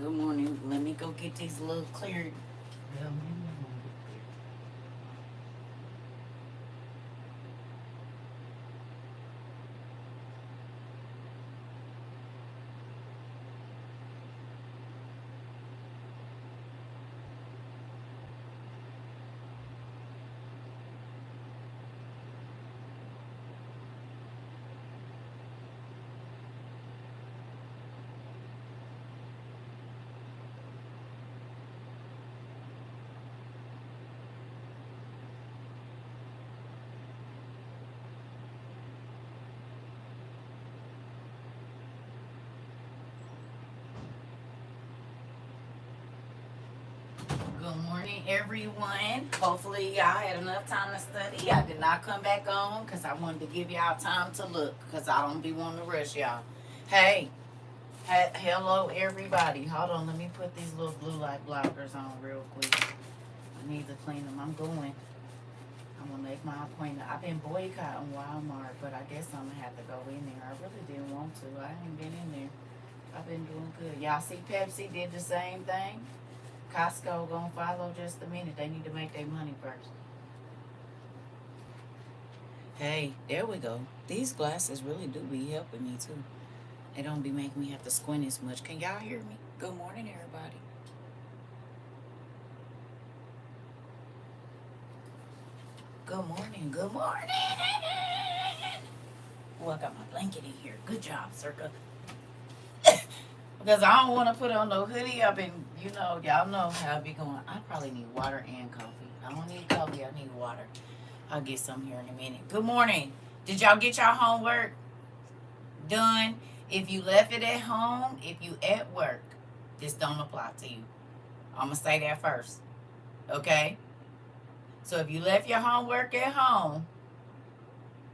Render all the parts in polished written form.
Good morning. Let me go get these little cleared. Good morning, everyone. Hopefully, y'all had enough time to study. I did not come back on because I wanted to give y'all time to look because I don't be wanting to rush y'all. Hey, hello, everybody. Hold on, let me put these little blue light blockers on real quick. I need to clean them. I'm going. I'm gonna make my appointment. I've been boycotting Walmart, but I guess I'm gonna have to go in there. I really didn't want to. I ain't been in there. I've been doing good. Y'all see Pepsi did the same thing? Costco gonna follow just a minute. They need to make their money first. Hey, there we go. These glasses really do be helping me too. They don't be making me have to squint as much. Can y'all hear me? Good morning, everybody. Good morning. Good morning. Oh, I got my blanket in here. Good job, Circa. Because I don't want to put on no hoodie. I've been, y'all know how I be going. I probably need water and coffee. I don't need coffee. I need water. I'll get some here in a minute. Good morning. Did y'all get y'all homework done? If you left it at home, if you at work, this don't apply to you. I'm going to say that first. Okay? So if you left your homework at home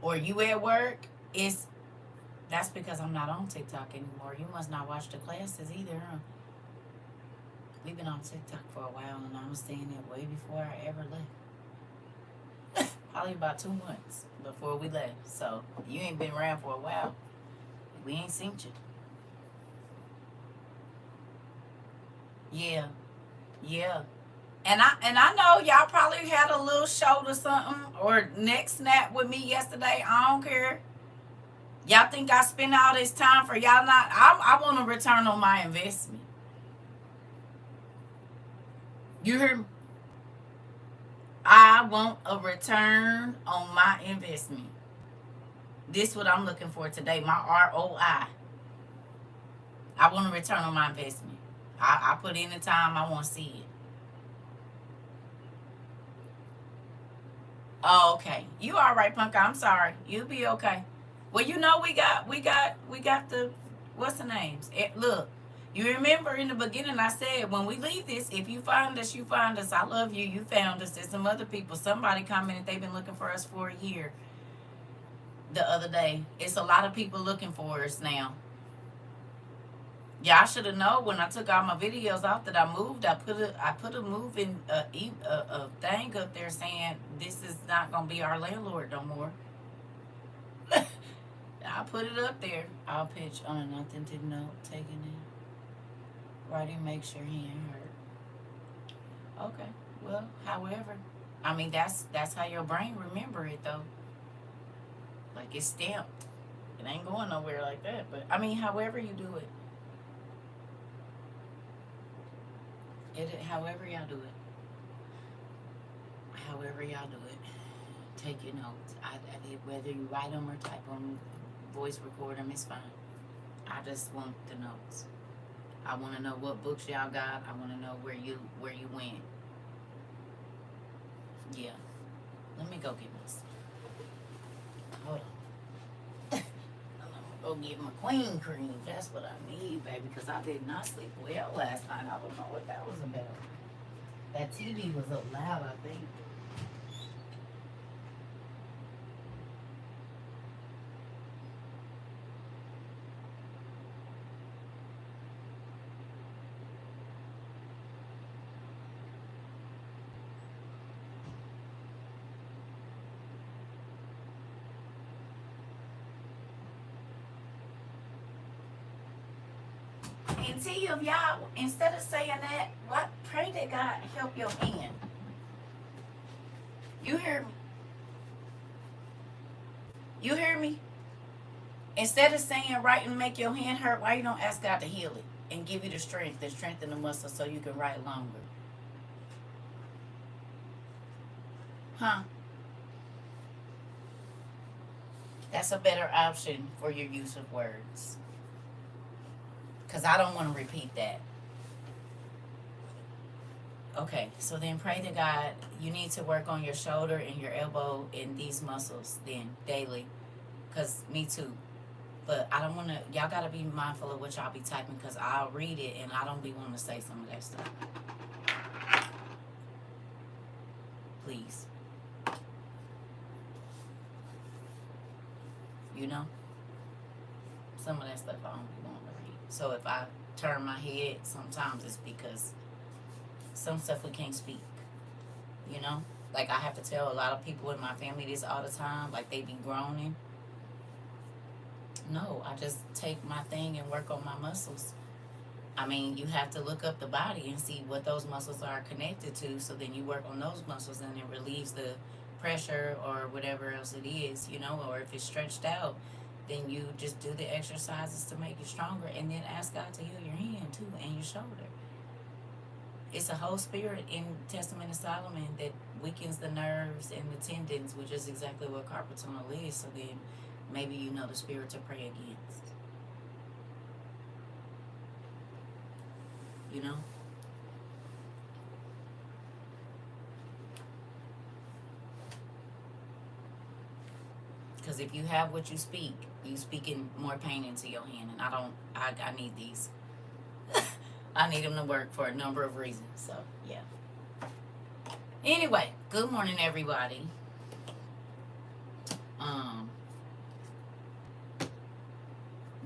or you at work, that's because I'm not on TikTok anymore. You must not watch the classes either, huh? We've been on TikTok for a while, and I was saying it way before I ever left. Probably about 2 months before we left. So you ain't been around for a while. We ain't seen you. Yeah, yeah. And I know y'all probably had a little shoulder something or neck snap with me yesterday. I don't care. Y'all think I spend all this time for y'all not? I want to return on my investment. You hear me? I want a return on my investment. This is what I'm looking for today. My ROI. I want a return on my investment. I put in the time. I want to see it. Oh, okay. You all right, Punk? I'm sorry. You'll be okay. Well, we got the what's the names? Look, you remember in the beginning I said when we leave this, if you find us, you find us. I love you. You found us. There's some other people. Somebody commented they've been looking for us for a year. The other day, it's a lot of people looking for us now. Yeah, I should have known when I took all my videos off that I moved. I put a moving a thing up there saying this is not gonna be our landlord no more. I'll put it up there. I'll pitch on nothing to note taking it. Writing, make sure he ain't hurt. Okay. Well, however, I mean that's how your brain remember it though. Like it's stamped. It ain't going nowhere like that. But I mean, however you do it. However y'all do it. However y'all do it. Take your notes. Whether you write them or type them, voice record them, it's fine. I just want the notes. I want to know what books y'all got. I want to know where you went. Yeah. Let me go get this. Hold on. Go get my queen cream. That's what I need, baby, because I did not sleep well last night. I don't know what that was about. That TV was up loud, I think. And see if y'all, instead of saying that, what, pray that God help your hand. You hear me? You hear me? Instead of saying right and make your hand hurt, why you don't ask God to heal it and give you the strength and strengthen the muscle so you can write longer? Huh? That's a better option for your use of words. Because I don't want to repeat that. Okay, so then pray to God. You need to work on your shoulder and your elbow and these muscles then daily. Because me too. But I don't want to, y'all got to be mindful of what y'all be typing because I'll read it and I don't be wanting to say some of that stuff. Please. You know? Some of that stuff I don't be wanting to read. So if I turn my head, sometimes it's because some stuff we can't speak. You know? Like I have to tell a lot of people in my family this all the time. Like they be groaning. No, I just take my thing and work on my muscles. I mean, you have to look up the body and see what those muscles are connected to. So then you work on those muscles and it relieves the pressure or whatever else it is, you know, or if it's stretched out, then you just do the exercises to make you stronger and then ask God to heal your hand too and your shoulder. It's a whole spirit in Testament of Solomon that weakens the nerves and the tendons, which is exactly what carpal tunnel is. So then maybe you know the spirit to pray against. You know? Because if you have what you speak in more pain into your hand. And I need these. I need them to work for a number of reasons. So, yeah. Anyway, good morning, everybody.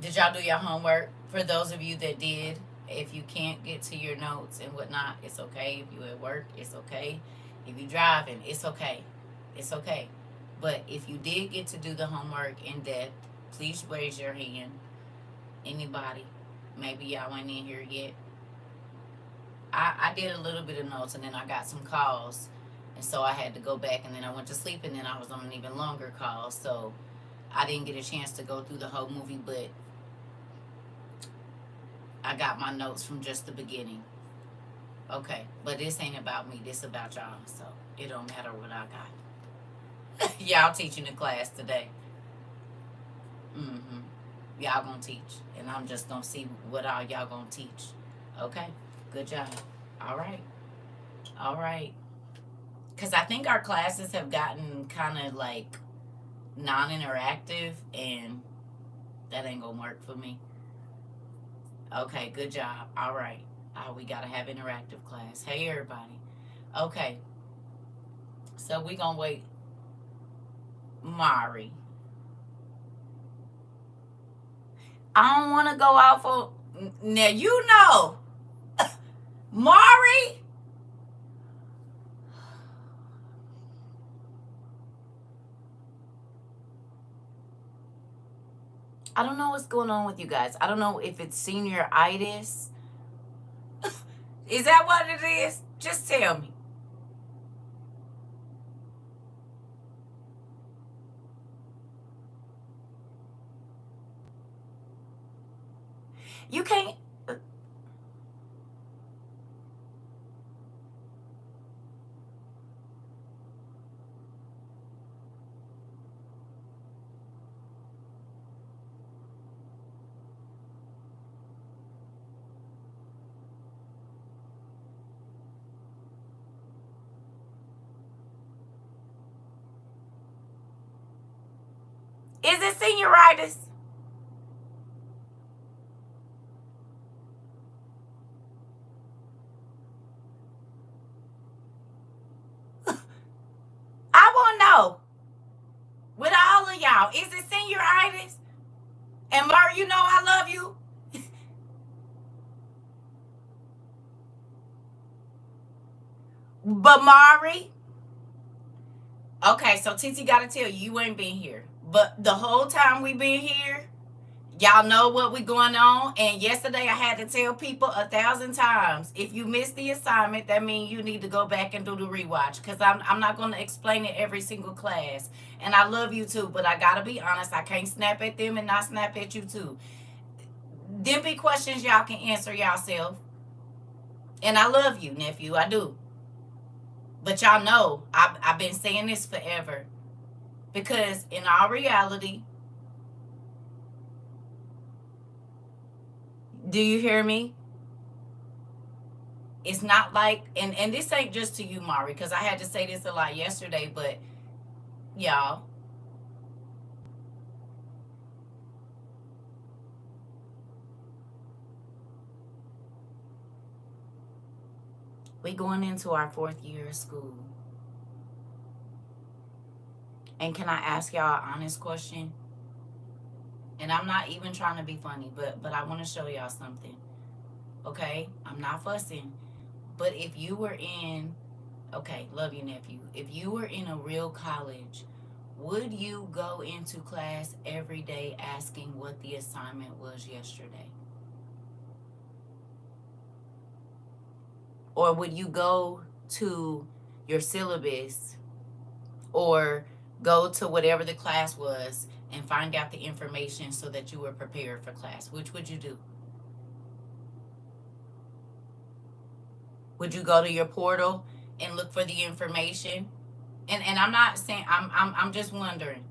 Did y'all do your homework? For those of you that did, if you can't get to your notes and whatnot, it's okay. If you at work, it's okay. If you driving, it's okay. It's okay. But if you did get to do the homework in depth, please raise your hand. Anybody? Maybe y'all ain't in here yet. I did a little bit of notes and then I got some calls. And so I had to go back and then I went to sleep and then I was on an even longer call. So I didn't get a chance to go through the whole movie, but I got my notes from just the beginning. Okay, but this ain't about me. This about y'all. So it don't matter what I got. Y'all teaching the class today. Y'all gonna teach. And I'm just gonna see what all y'all gonna teach. Okay, good job. All right. Because I think our classes have gotten kind of like non-interactive and that ain't gonna work for me. Okay, good job. All right. We got to have interactive class. Hey, everybody. Okay. So we going to wait. Mari. I don't want to go out for... Now, you know. Mari. I don't know what's going on with you guys. I don't know if it's senioritis. Is that what it is? Just tell me. You can't... Is it senioritis? I want to know. With all of y'all, is it senioritis? And Mari, you know I love you. But Mari, okay, so Titi got to tell you, you ain't been here. But the whole time we been here, Y'all know what we going on. And yesterday I had to tell people 1,000 times, if you missed the assignment, that means you need to go back and do the rewatch. Because I'm not going to explain it every single class. And I love you too, but I got to be honest. I can't snap at them and not snap at you too. Them be questions y'all can answer yourself. And I love you, nephew. I do. But y'all know I've been saying this forever. Because in all reality, do you hear me? It's not like, and this ain't just to you, Mari, because I had to say this a lot yesterday, but y'all, we going into our 4th year of school. And can I ask y'all an honest question? And I'm not even trying to be funny, but I want to show y'all something. Okay? I'm not fussing. But if you were in, okay, love you, nephew. If you were in a real college, would you go into class every day asking what the assignment was yesterday? Or would you go to your syllabus or go to whatever the class was and find out the information so that you were prepared for class? Which would you do? Would you go to your portal and look for the information? And I'm not saying, I'm just wondering,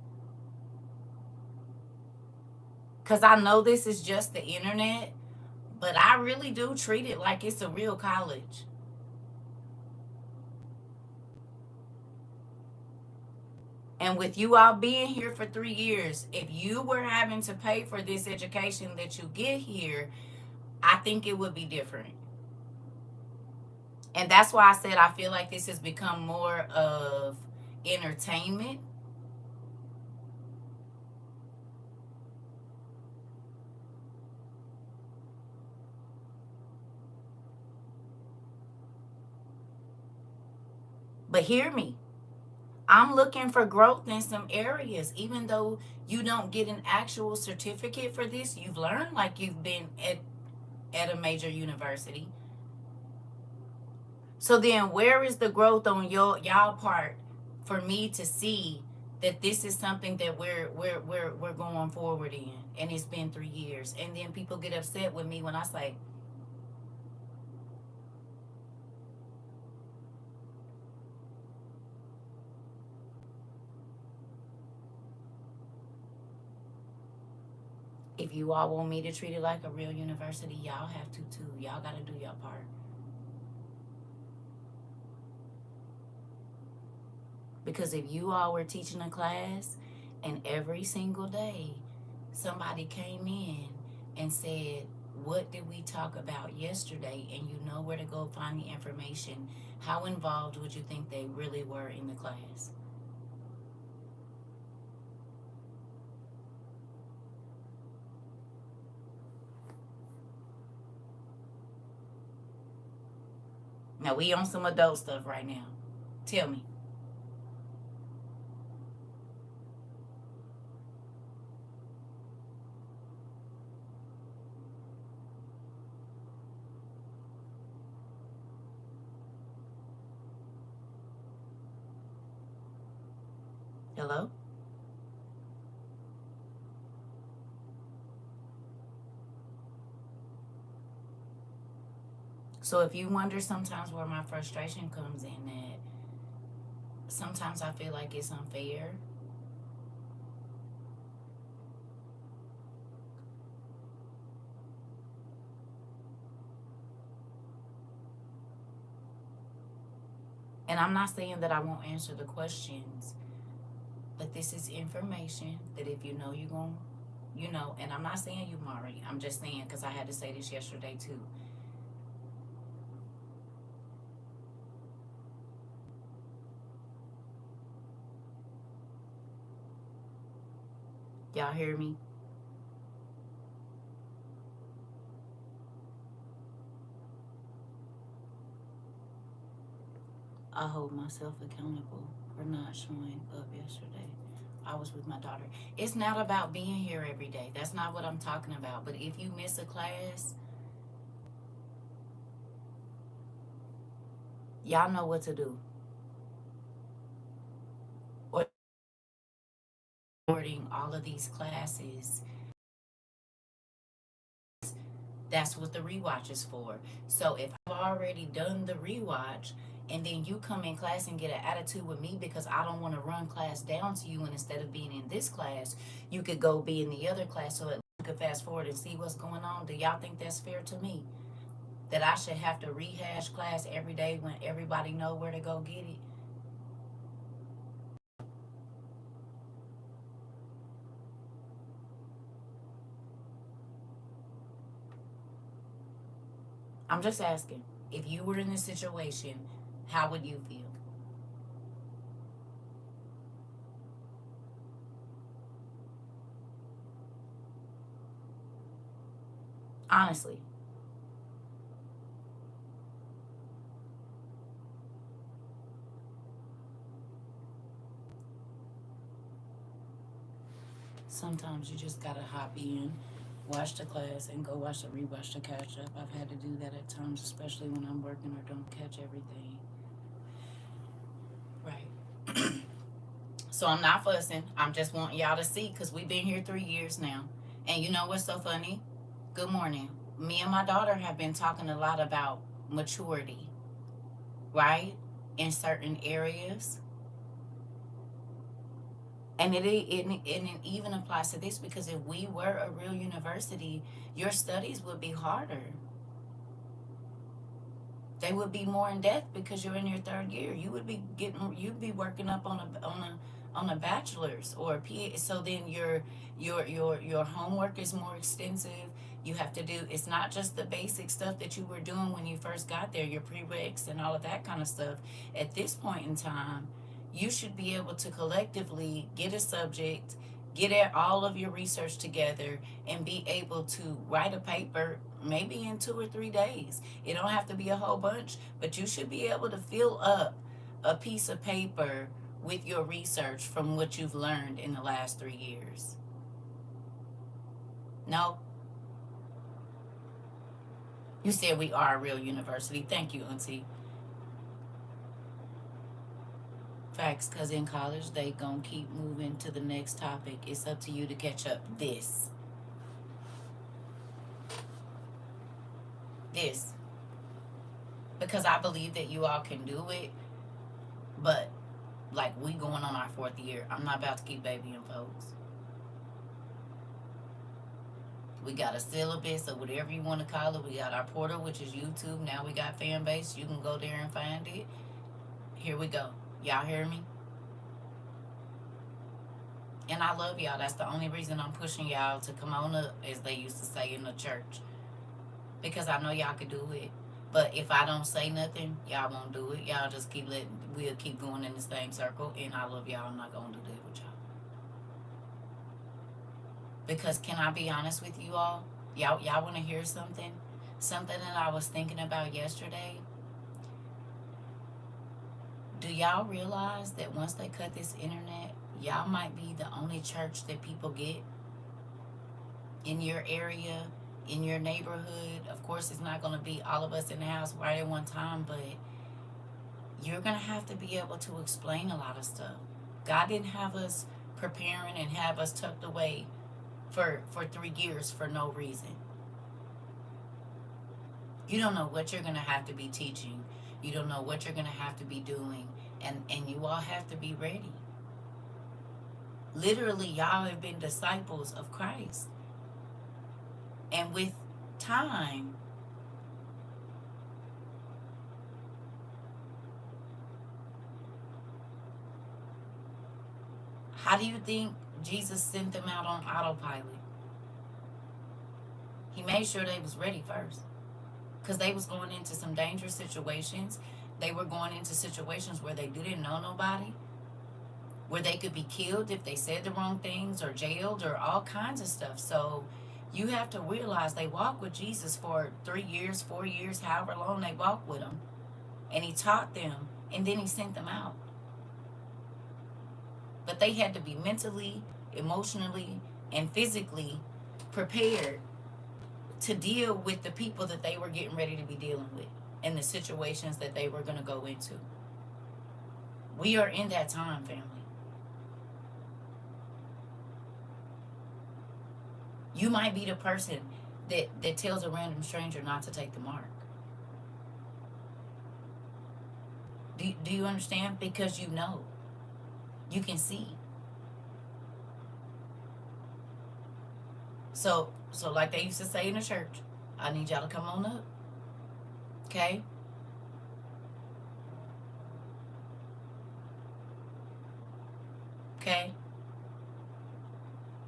because I know this is just the internet, but I really do treat it like it's a real college. And with you all being here for 3 years, if you were having to pay for this education that you get here, I think it would be different. And that's why I said I feel like this has become more of entertainment. But hear me. I'm looking for growth in some areas. Even though you don't get an actual certificate for this, you've learned like you've been at a major university. So then where is the growth on y'all part for me to see that this is something that we're going forward in, and it's been 3 years. And then people get upset with me when I say, if you all want me to treat it like a real university, y'all have to too. Y'all got to do your part. Because if you all were teaching a class and every single day somebody came in and said, what did we talk about yesterday? And you know where to go find the information, how involved would you think they really were in the class? Now we on some adult stuff right now. Tell me. Hello? So if you wonder sometimes where my frustration comes in, that sometimes I feel like it's unfair. And I'm not saying that I won't answer the questions, but this is information that if you know you're going, you know, and I'm not saying you, Mari. I'm just saying, because I had to say this yesterday too. Y'all hear me? I hold myself accountable for not showing up yesterday. I was with my daughter. It's not about being here every day. That's not what I'm talking about. But if you miss a class, y'all know what to do. Or recording all of these classes, that's what the rewatch is for. So if I've already done the rewatch and then you come in class and get an attitude with me because I don't want to run class down to you, and instead of being in this class, you could go be in the other class so that you could fast forward and see what's going on. Do y'all think that's fair to me? That I should have to rehash class every day when everybody know where to go get it? I'm just asking. If you were in this situation, how would you feel? Honestly. Sometimes you just gotta hop in, watch the class, and go watch the rewatch to catch up. I've had to do that at times, especially when I'm working or don't catch everything. Right. So I'm not fussing. I'm just wanting y'all to see because we've been here 3 years now. And you know what's so funny? Good morning. Me and my daughter have been talking a lot about maturity, right? In certain areas. And it even applies to this because if we were a real university, your studies would be harder. They would be more in depth because you're in your third year. You'd be working up on a bachelor's or a PhD. So then your homework is more extensive. You have to do. It's not just the basic stuff that you were doing when you first got there, your prereqs and all of that kind of stuff. At this point in time, you should be able to collectively get a subject, get all of your research together, and be able to write a paper maybe in 2 or 3 days. It don't have to be a whole bunch, but you should be able to fill up a piece of paper with your research from what you've learned in the last 3 years. No, you said we are a real university. Thank you, Auntie. Facts, because in college they gonna keep moving to the next topic. It's up to you to catch up. This because I believe that you all can do it, but like we going on our 4th year. I'm not about to keep babying folks. We got a syllabus or whatever you want to call it. We got our portal, which is YouTube. Now we got fan base. You can go there and find it. Here we go. Y'all hear me? And I love y'all. That's the only reason I'm pushing y'all to come on up, as they used to say in the church. Because I know y'all can do it. But if I don't say nothing, y'all won't do it. Y'all just we'll keep going in the same circle. And I love y'all. I'm not going to do that with y'all. Because can I be honest with you all? Y'all want to hear something? Something that I was thinking about yesterday. Do y'all realize that once they cut this internet, y'all might be the only church that people get in your area, in your neighborhood? Of course, it's not going to be all of us in the house right at one time, but you're going to have to be able to explain a lot of stuff. God didn't have us preparing and have us tucked away for 3 years for no reason. You don't know what you're going to have to be teaching. You don't know what you're going to have to be doing. And you all have to be ready. Literally, y'all have been disciples of Christ. And with time, how do you think Jesus sent them out on autopilot? He made sure they was ready first. Because they was going into some dangerous situations. They were going into situations where they didn't know nobody, where they could be killed if they said the wrong things, or jailed, or all kinds of stuff. So you have to realize they walked with Jesus for 3 years, 4 years, however long they walked with him. And he taught them, and then he sent them out. but they had to be mentally, emotionally, and physically prepared to deal with the people that they were getting ready to be dealing with and the situations that they were going to go into. We are in that time, family. You might be the person that tells a random stranger not to take the mark. Do you understand? Because you know. You can see. So like they used to say in the church, I need y'all to come on up. Okay? Okay?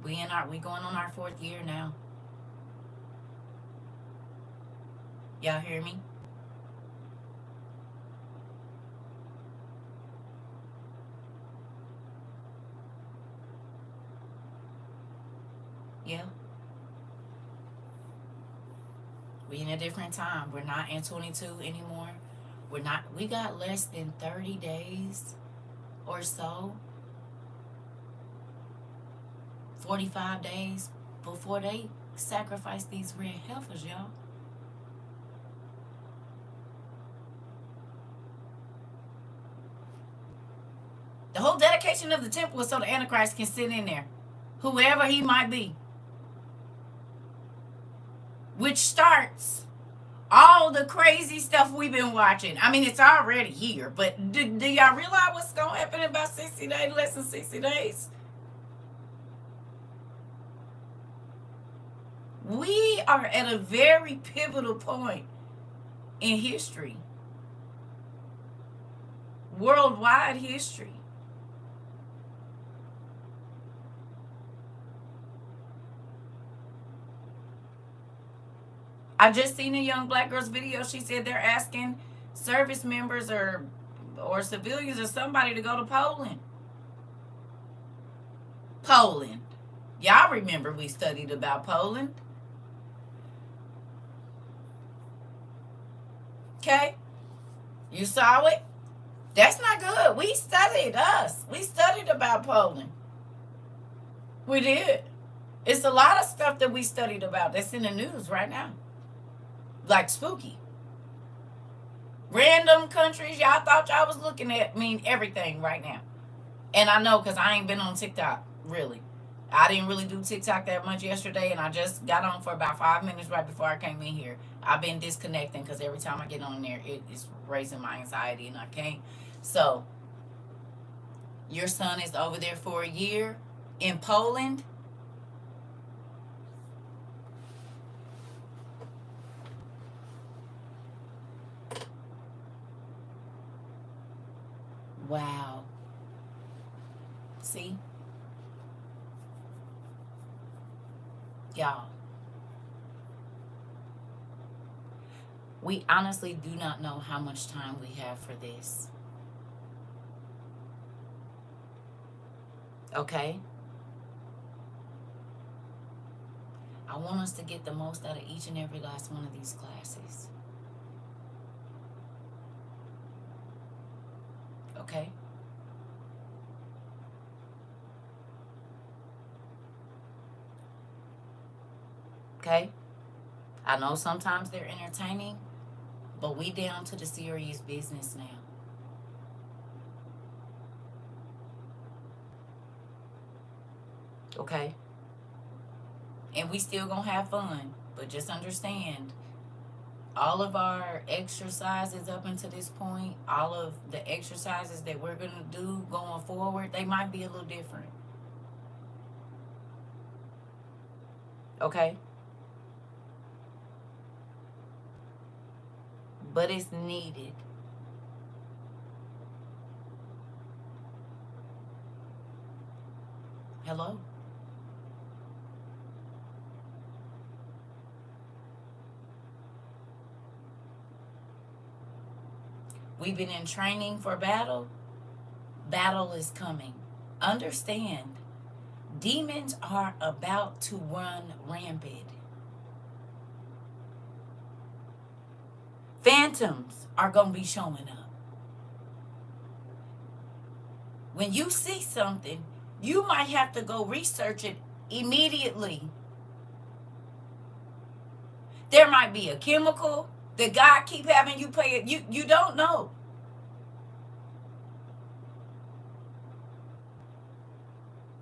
We going on our 4th year now. Y'all hear me? Yeah. We in a different time. We're not in 22 anymore. We got less than 30 days or so, 45 days before they sacrifice these red heifers, y'all. The whole dedication of the temple is so the Antichrist can sit in there, whoever he might be, which starts all the crazy stuff we've been watching. I mean, it's already here, but do y'all realize what's going to happen in about 60 days, less than 60 days? We are at a very pivotal point in history, worldwide history. I just seen a young black girl's video. She said they're asking service members or civilians or somebody to go to Poland. Poland. Y'all remember we studied about Poland. Okay? You saw it? That's not good. We studied about Poland. We did. It's a lot of stuff that we studied about that's in the news right now. Like spooky. Random countries y'all thought y'all was looking at mean everything right now. And I know because I ain't been on TikTok, really. I didn't really do TikTok that much yesterday, and I just got on for about 5 minutes right before I came in here. I've been disconnecting because every time I get on there, it is raising my anxiety, and I can't. So, your son is over there for a year in Poland. Wow. See? Y'all. We honestly do not know how much time we have for this. Okay? I want us to get the most out of each and every last one of these classes. Okay? Okay? I know sometimes they're entertaining, but we down to the serious business now. Okay? And we still gonna have fun, but just understand all of our exercises up until this point, all of the exercises that we're gonna do going forward, they might be a little different. Okay? But it's needed. Hello? We've been in training for battle. Battle is coming. Understand, demons are about to run rampant. Phantoms are going to be showing up. When you see something, You might have to go research it immediately. There might be a chemical that God keep having you pay it. You don't know.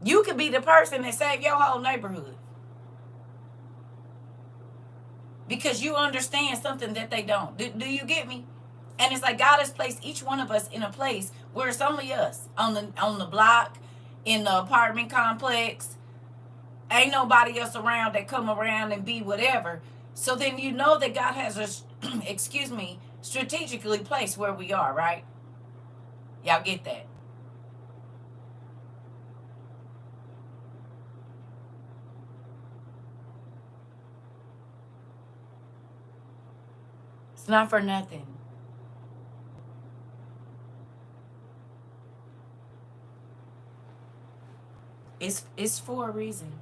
You could be the person that saved your whole neighborhood because you understand something that they don't. Do you get me? And it's like God has placed each one of us in a place where it's only us on the block, in the apartment complex. Ain't nobody else around that come around and be whatever. So then you know that God has us, excuse me, strategically placed where we are, right? Y'all get that? It's not for nothing. It's for a reason.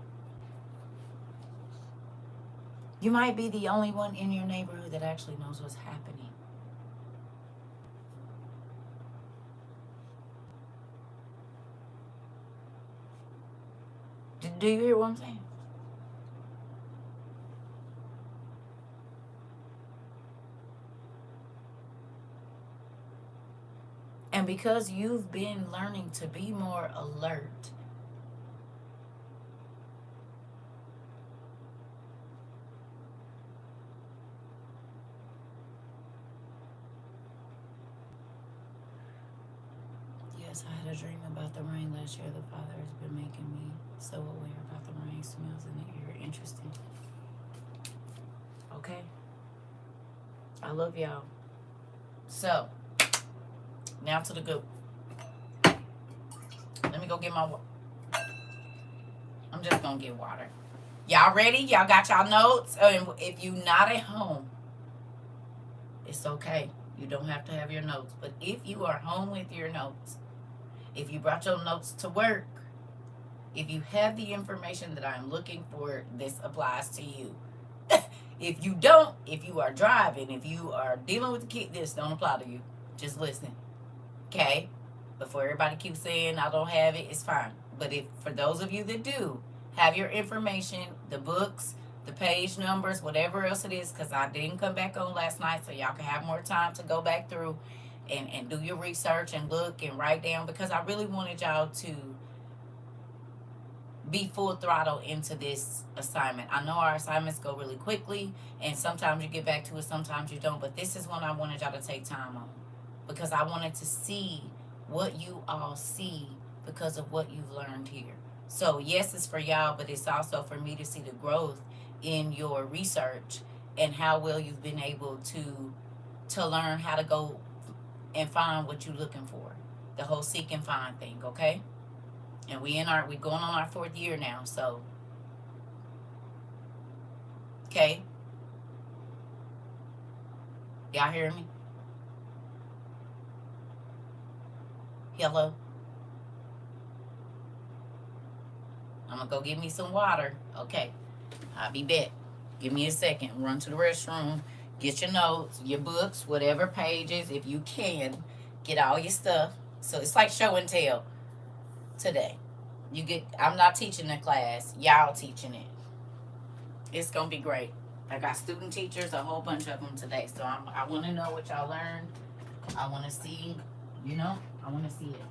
You might be the only one in your neighborhood that actually knows what's happening. Do you hear what I'm saying? And because you've been learning to be more alert, yes, I had a dream about the rain last year. The Father has been making me so aware about the rain smells in the air. Interesting. Okay. I love y'all. So, now to the good. Let me go get my water. I'm just going to get water. Y'all ready? Y'all got y'all notes? If you not at home, it's okay. You don't have to have your notes. But if you are home with your notes, if you brought your notes to work, if you have the information that I'm looking for, this applies to you. If you don't, if you are driving, if you are dealing with the kid, this don't apply to you. Just listen. Okay? Before everybody keeps saying I don't have it, it's fine. But if for those of you that do have your information, the books, the page numbers, whatever else it is, because I didn't come back on last night, so y'all can have more time to go back through and do your research and look and write down, because I really wanted y'all to be full throttle into this assignment. I know our assignments go really quickly, and sometimes you get back to it, sometimes you don't, but this is one I wanted y'all to take time on, because I wanted to see what you all see because of what you've learned here. So yes, it's for y'all, but it's also for me to see the growth in your research and how well you've been able to learn how to go and find what you're looking for. The whole seek and find thing, okay? And we going on our 4th year now, so okay. Y'all hear me? Hello? I'm gonna go get me some water. Okay. I'll be back. Give me a second. Run to the restroom. Get your notes, your books, whatever pages, if you can. Get all your stuff. So it's like show and tell today. I'm not teaching the class. Y'all teaching it. It's gonna be great. I got student teachers, a whole bunch of them today. So I want to know what y'all learned. I want to see, I want to see it.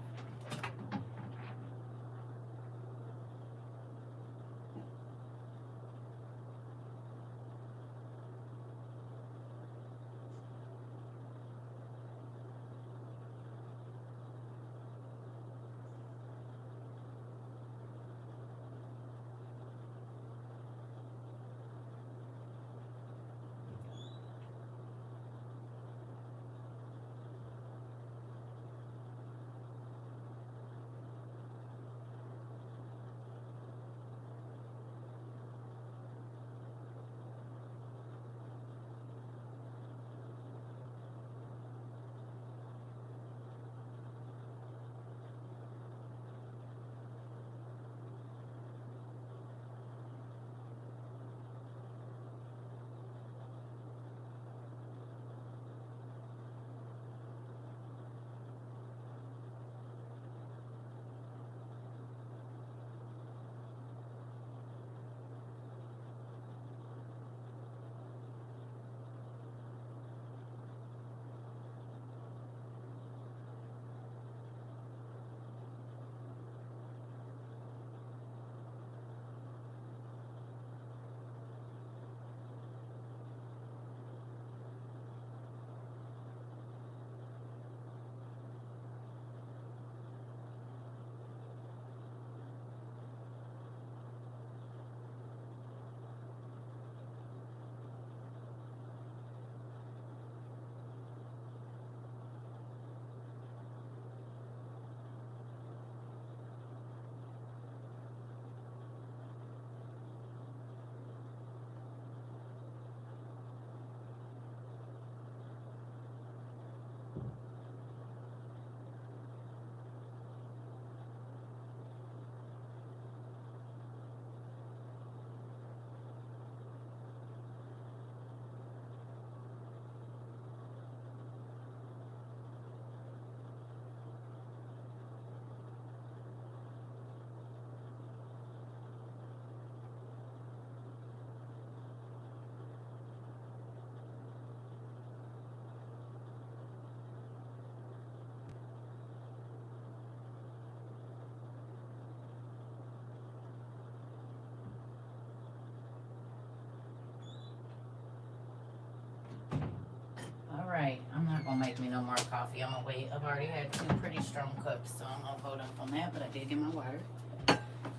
gonna make me no more coffee. I'm gonna wait. I've already had 2 pretty strong cups, so I'm gonna hold up on that, but I did get my water.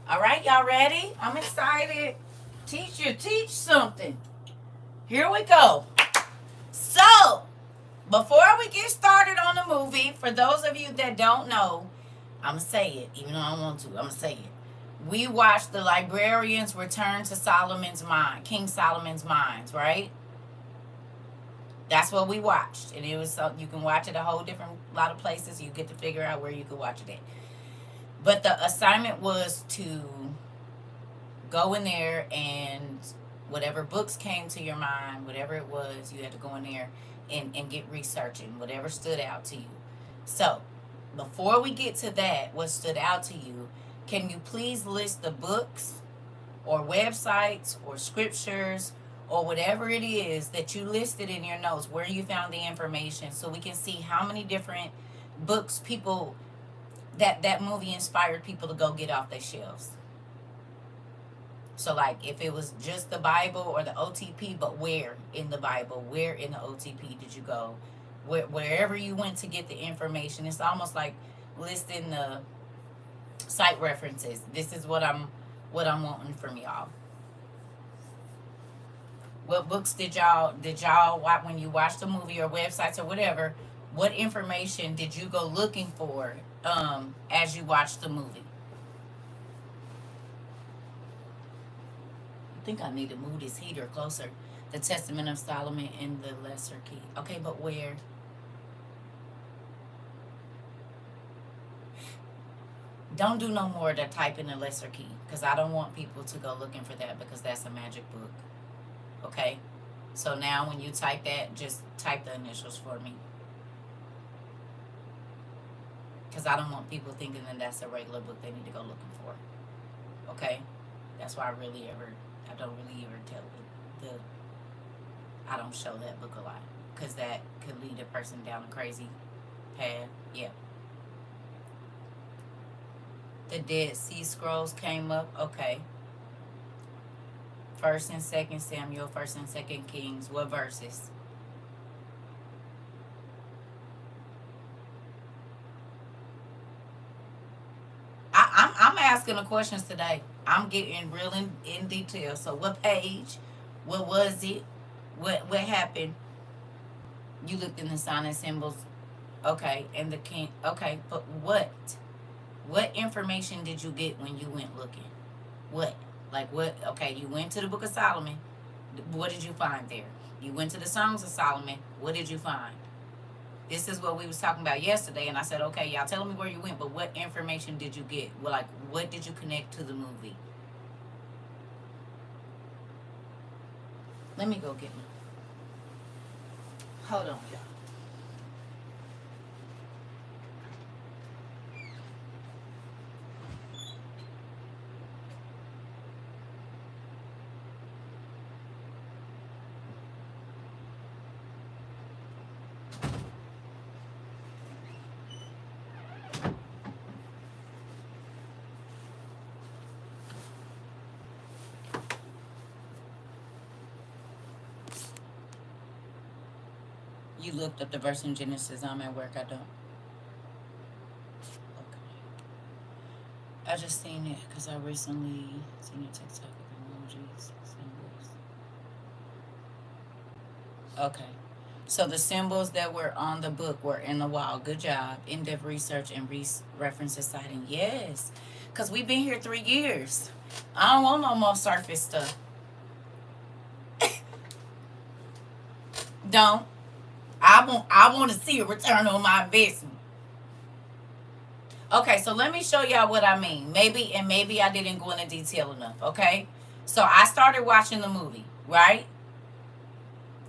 All right, y'all ready? I'm excited. Teacher, teach something. Here we go. So, before we get started on the movie, for those of you that don't know, I'm going to say it, even though I don't want to. I'm going to say it. We watched The Librarian's Return to Solomon's Mine, King Solomon's Mines, right? That's what we watched. And it was you can watch it a whole different lot of places. You get to figure out where you can watch it at. But the assignment was to go in there and whatever books came to your mind, whatever it was, you had to go in there and get researching, whatever stood out to you. So, before we get to that, what stood out to you, can you please list the books or websites or scriptures or whatever it is that you listed in your notes, where you found the information, so we can see how many different books people that movie inspired people to go get off their shelves. So, like, if it was just the Bible or the OTP, but where in the Bible, where in the OTP did you go? Wherever you went to get the information, it's almost like listing the site references. This is what I'm wanting from y'all. What books did y'all watch when you watched the movie, or websites or whatever? What information did you go looking for as you watched the movie? I think I need to move this heater closer. The Testament of Solomon and the Lesser Key. Okay, but where? Don't do no more to type in the Lesser Key, because I don't want people to go looking for that, because that's a magic book. Okay? So now when you type that, just type the initials for me. Because I don't want people thinking that that's a regular book they need to go looking for. Okay? That's why I don't really ever tell I don't show that book a lot, because that could lead a person down a crazy path. Yeah. The Dead Sea Scrolls came up. Okay. 1st and 2nd Samuel, 1st and 2nd Kings. What verses? I'm asking the questions today. I'm getting real in detail. So what page? What was it? What happened? You looked in the sign and symbols. Okay. And the king. Okay. But what? What information did you get when you went looking? What? Like what? Okay, you went to the Book of Solomon. What did you find there? You went to the Songs of Solomon. What did you find? This is what we was talking about yesterday, and I said, okay, y'all tell me where you went, but what information did you get? Well, like, what did you connect to the movie? Let me go get my... Hold on, y'all. You looked up the verse in Genesis. I'm at work. I don't. Okay. I just seen it because I recently seen a TikTok of emojis, symbols. Okay. So the symbols that were on the book were in the wall. Good job. In-depth research and references citing. Yes. Because we've been here 3 years. I don't want no more surface stuff. Don't. I want to see a return on my investment. Okay, so let me show y'all what I mean. Maybe I didn't go into detail enough, okay? So I started watching the movie, right?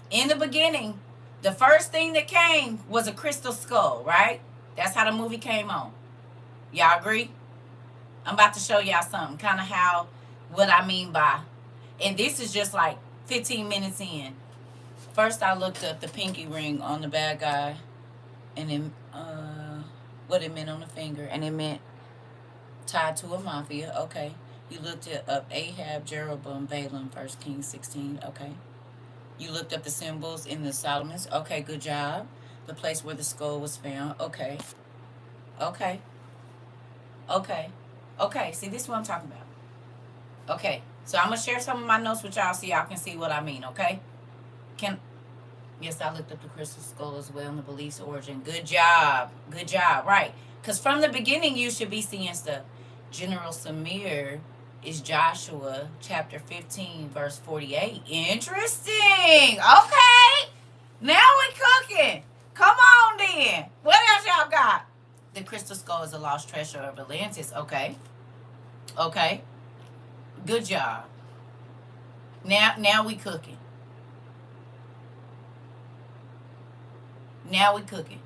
In the beginning, the first thing that came was a crystal skull, right? That's how the movie came on. Y'all agree? I'm about to show y'all something, kind of what I mean by, and this is just like 15 minutes in. First, I looked up the pinky ring on the bad guy, and then what it meant on the finger, and it meant tied to a mafia. Okay. You looked it up Ahab, Jeroboam, Balaam, 1 Kings 16. Okay. You looked up the symbols in the Solomons. Okay, good job. The place where the skull was found. Okay. Okay. Okay. Okay. See, this is what I'm talking about. Okay. So I'm gonna share some of my notes with y'all so y'all can see what I mean, okay? Can Yes, I looked up the crystal skull as well and the belief's origin. Good job. Good job. Right. Because from the beginning, you should be seeing stuff. General Samir is Joshua chapter 15, verse 48. Interesting. Okay. Now we cooking. Come on then. What else y'all got? The crystal skull is the lost treasure of Atlantis. Okay. Okay. Good job. Now we cooking. Now we cooking.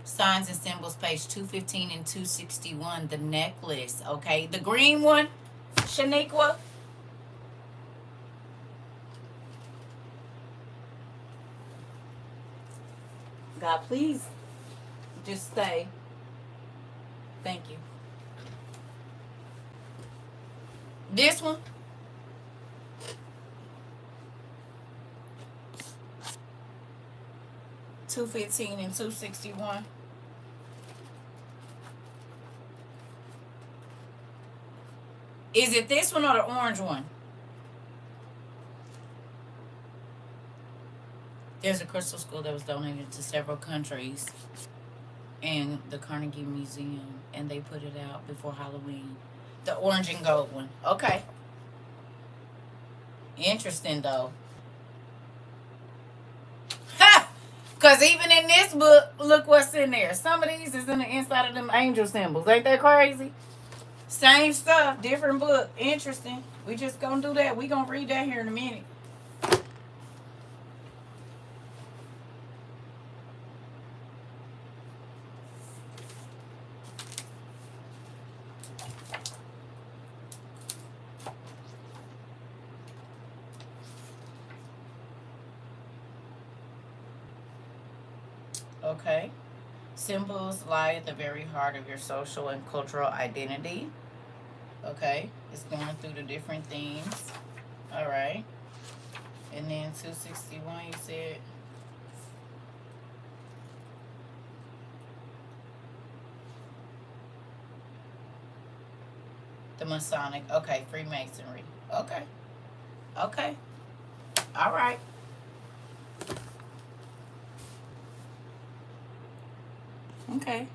Signs and symbols, page 215 and 261. The necklace, okay? The green one, Shaniqua. God, please just stay. Thank you. This one. $215 and $261. Is it this one or the orange one? There's a crystal skull that was donated to several countries and the Carnegie Museum, and they put it out before Halloween. The orange and gold one. Okay. Interesting, though. Because even in this book, look what's in there. Some of these is in the inside of them angel symbols. Ain't that crazy? Same stuff, different book. Interesting. We just gonna do that. We gonna read that here in a minute. Okay. Symbols lie at the very heart of your social and cultural identity. Okay. It's going through the different themes. All right. And then 261, you said. The Masonic. Okay. Freemasonry. Okay. Okay. All right. Okay.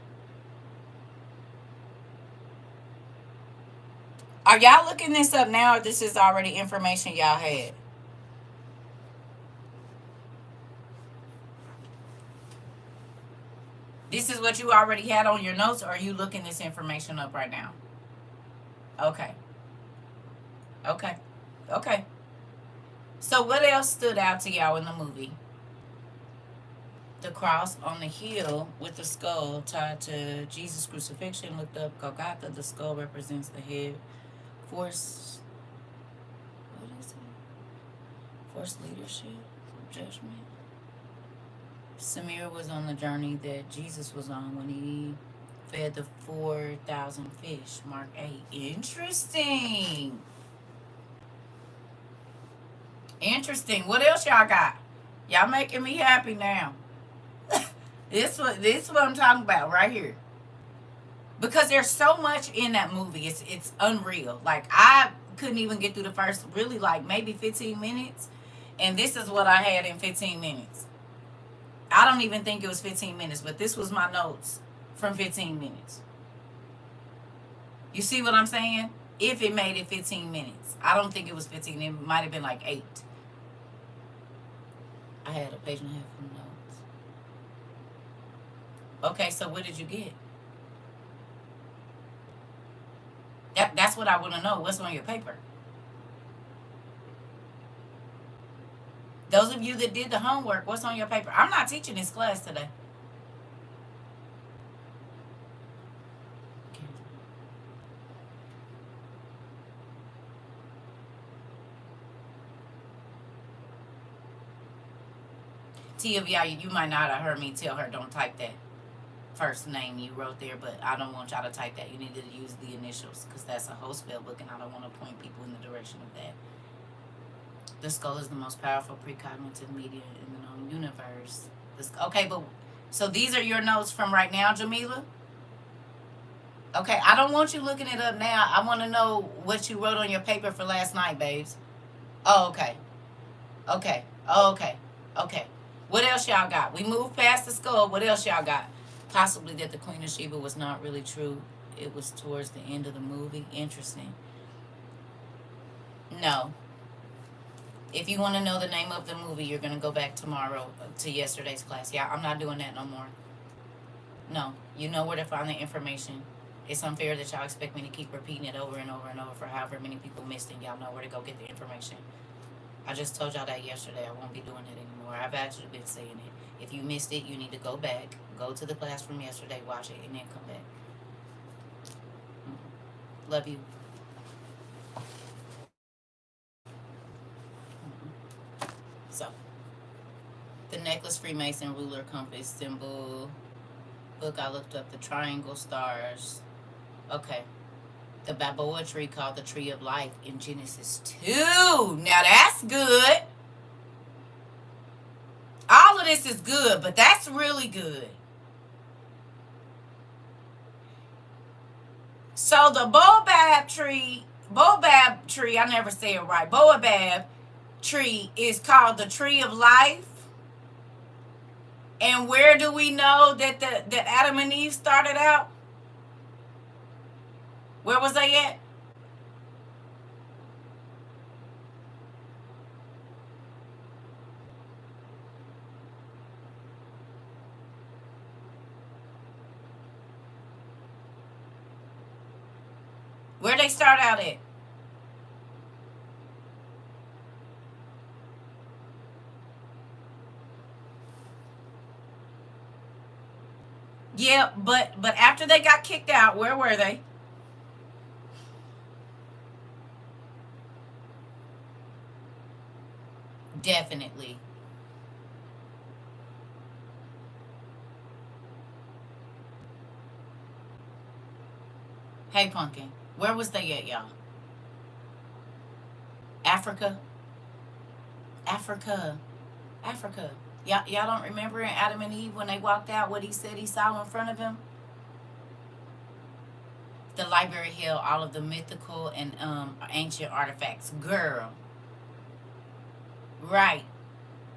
Are y'all looking this up now, or this is already information y'all had? This is what you already had on your notes, or are you looking this information up right now? Okay. Okay. Okay. So what else stood out to y'all in the movie? The cross on the hill with the skull tied to Jesus' crucifixion. Looked up Golgotha. The skull represents the head force. What is it? Force leadership, judgment. Samir was on the journey that Jesus was on when he fed the 4,000 fish. Mark 8. Interesting. Interesting. What else y'all got? Y'all making me happy now. This is what I'm talking about right here. Because there's so much in that movie. It's unreal. Like, I couldn't even get through the first, really, like, maybe 15 minutes. And this is what I had in 15 minutes. I don't even think it was 15 minutes, but this was my notes from 15 minutes. You see what I'm saying? If it made it 15 minutes. I don't think it was 15. It might have been like 8. I had a page and a half of notes. Okay, so what did you get? That's what I want to know. What's on your paper? Those of you that did the homework, what's on your paper? I'm not teaching this class today. Tia, you might not have heard me tell her don't type that first name you wrote there, but I don't want y'all to type that. You need to use the initials because that's a whole spell book and I don't want to point people in the direction of that. The skull is the most powerful precognitive media in the known universe. Okay, but so these are your notes from right now, Jamila? Okay, I don't want you looking it up now. I want to know what you wrote on your paper for last night, babes. Oh, okay. Okay. Oh, okay. Okay. What else y'all got? We moved past the skull. What else y'all got? Possibly that the Queen of Sheba was not really true. It was towards the end of the movie. Interesting. No. If you want to know the name of the movie, you're going to go back tomorrow to yesterday's class. Yeah, I'm not doing that no more. No. You know where to find the information. It's unfair that y'all expect me to keep repeating it over and over and over for however many people missed, and y'all know where to go get the information. I just told y'all that yesterday. I won't be doing it anymore. I've actually been saying it. If you missed it, you need to go back, go to the class from yesterday, watch it, and then come back. Love you. So, the necklace, Freemason, ruler, compass, symbol, book. I looked up the triangle, stars. Okay. The baboa tree called the tree of life in Genesis 2. Now that's good. All of this is good, but that's really good. So the baobab tree, I never say it right. Baobab tree is called the tree of life. And where do we know that that Adam and Eve started out? Where was they at? Where they start out at? Yeah, but after they got kicked out, where were they? Definitely. Hey, Pumpkin, where was they at, y'all? Africa? Africa. Africa. Y'all don't remember in Adam and Eve when they walked out what he said he saw in front of him? The library held all of the mythical and ancient artifacts. Girl. Right.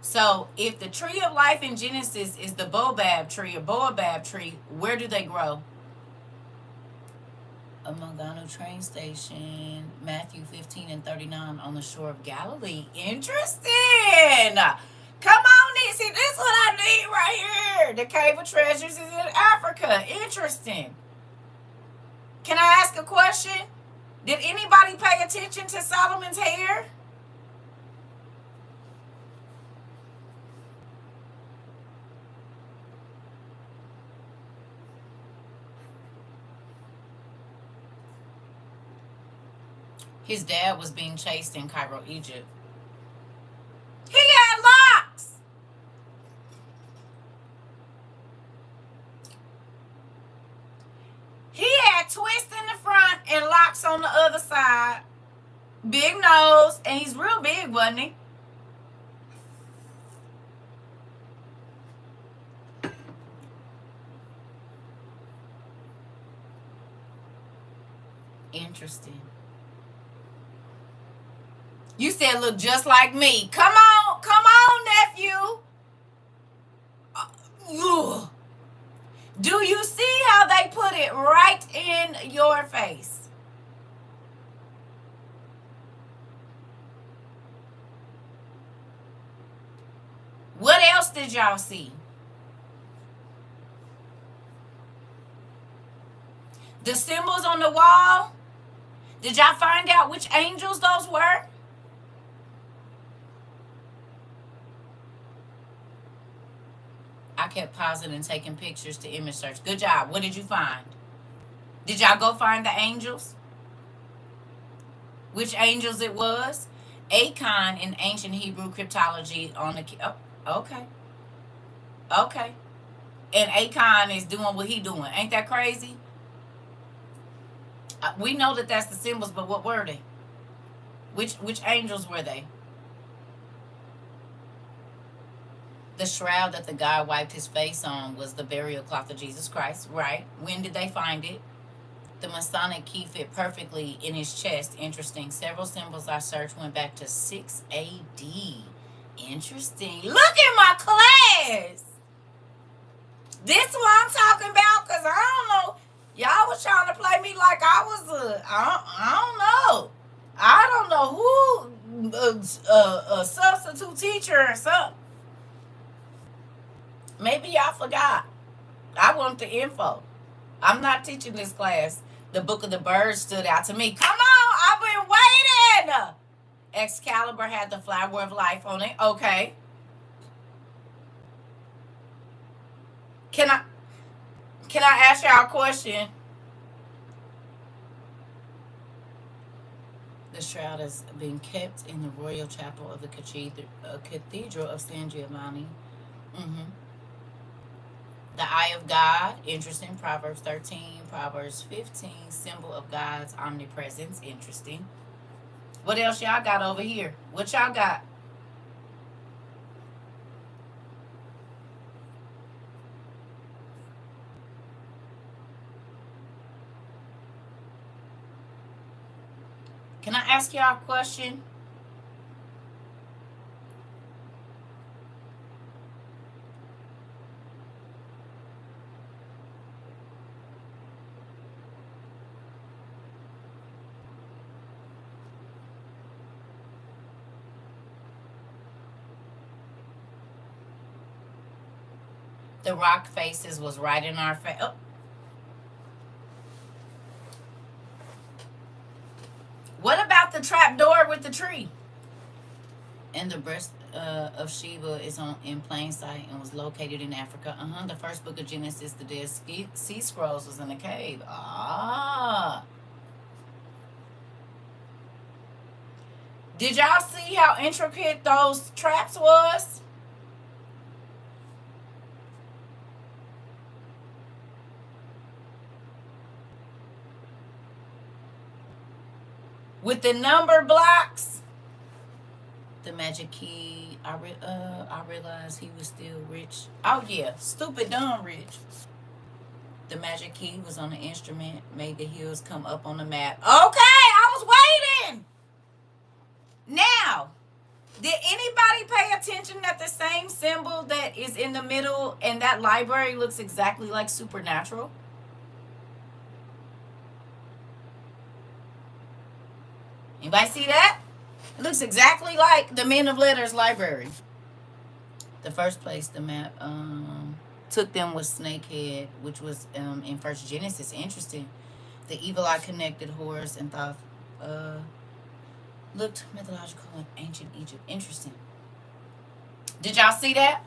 So if the tree of life in Genesis is the baobab tree or baobab tree, where do they grow? A Mogano train station, Matthew 15 and 39 on the shore of Galilee. Interesting. Come on, Nixie. This is what I need right here. The Cave of Treasures is in Africa. Interesting. Can I ask a question? Did anybody pay attention to Solomon's hair? His dad was being chased in Cairo, Egypt. He had locks. He had twists in the front and locks on the other side. Big nose, and he's real big, wasn't he? Interesting. You said look just like me. Come on, nephew. Do you see how they put it right in your face? What else did y'all see? The symbols on the wall. Did y'all find out which angels those were? I kept pausing and taking pictures to image search. Good job. What did you find? Did y'all go find the angels? Which angels it was? Achan in ancient Hebrew cryptology on the... Oh, okay. Okay. And Achan is doing what he doing. Ain't that crazy? We know that that's the symbols, but what were they? Which angels were they? The shroud that the guy wiped his face on was the burial cloth of Jesus Christ, right? When did they find it? The Masonic key fit perfectly in his chest. Interesting. Several symbols I searched went back to 6 AD. Interesting. Look at my class. This what I'm talking about, because I don't know. Y'all was trying to play me like I was I don't know. I don't know who, a substitute teacher or something. Maybe y'all forgot. I want the info. I'm not teaching this class. The Book of the Birds stood out to me. Come on, I've been waiting. Excalibur had the flower of life on it. Okay. Can I ask y'all a question? The shroud has been kept in the royal chapel of the Cathedral of San Giovanni. The eye of God, interesting. Proverbs 13, Proverbs 15, symbol of God's omnipresence, interesting. What else y'all got over here? What y'all got? Can I ask y'all a question? The rock faces was right in our face. Oh. What about the trap door with the tree? And the breast of Sheba is in plain sight and was located in Africa. The first book of Genesis, the Dead Sea Scrolls, was in a cave. Did y'all see how intricate those traps was? With the number blocks. The magic key. I realized he was still rich. Oh yeah, stupid dumb rich. The magic key was on the instrument, made the hills come up on the map. Okay, I was waiting. Now, did anybody pay attention that the same symbol that is in the middle and that library looks exactly like Supernatural? Anybody see that? It looks exactly like the Men of Letters library. The first place the map took them was Snakehead, which was in First Genesis. Interesting. The evil eye connected Horus and Thoth. Looked mythological in ancient Egypt. Interesting. Did y'all see that?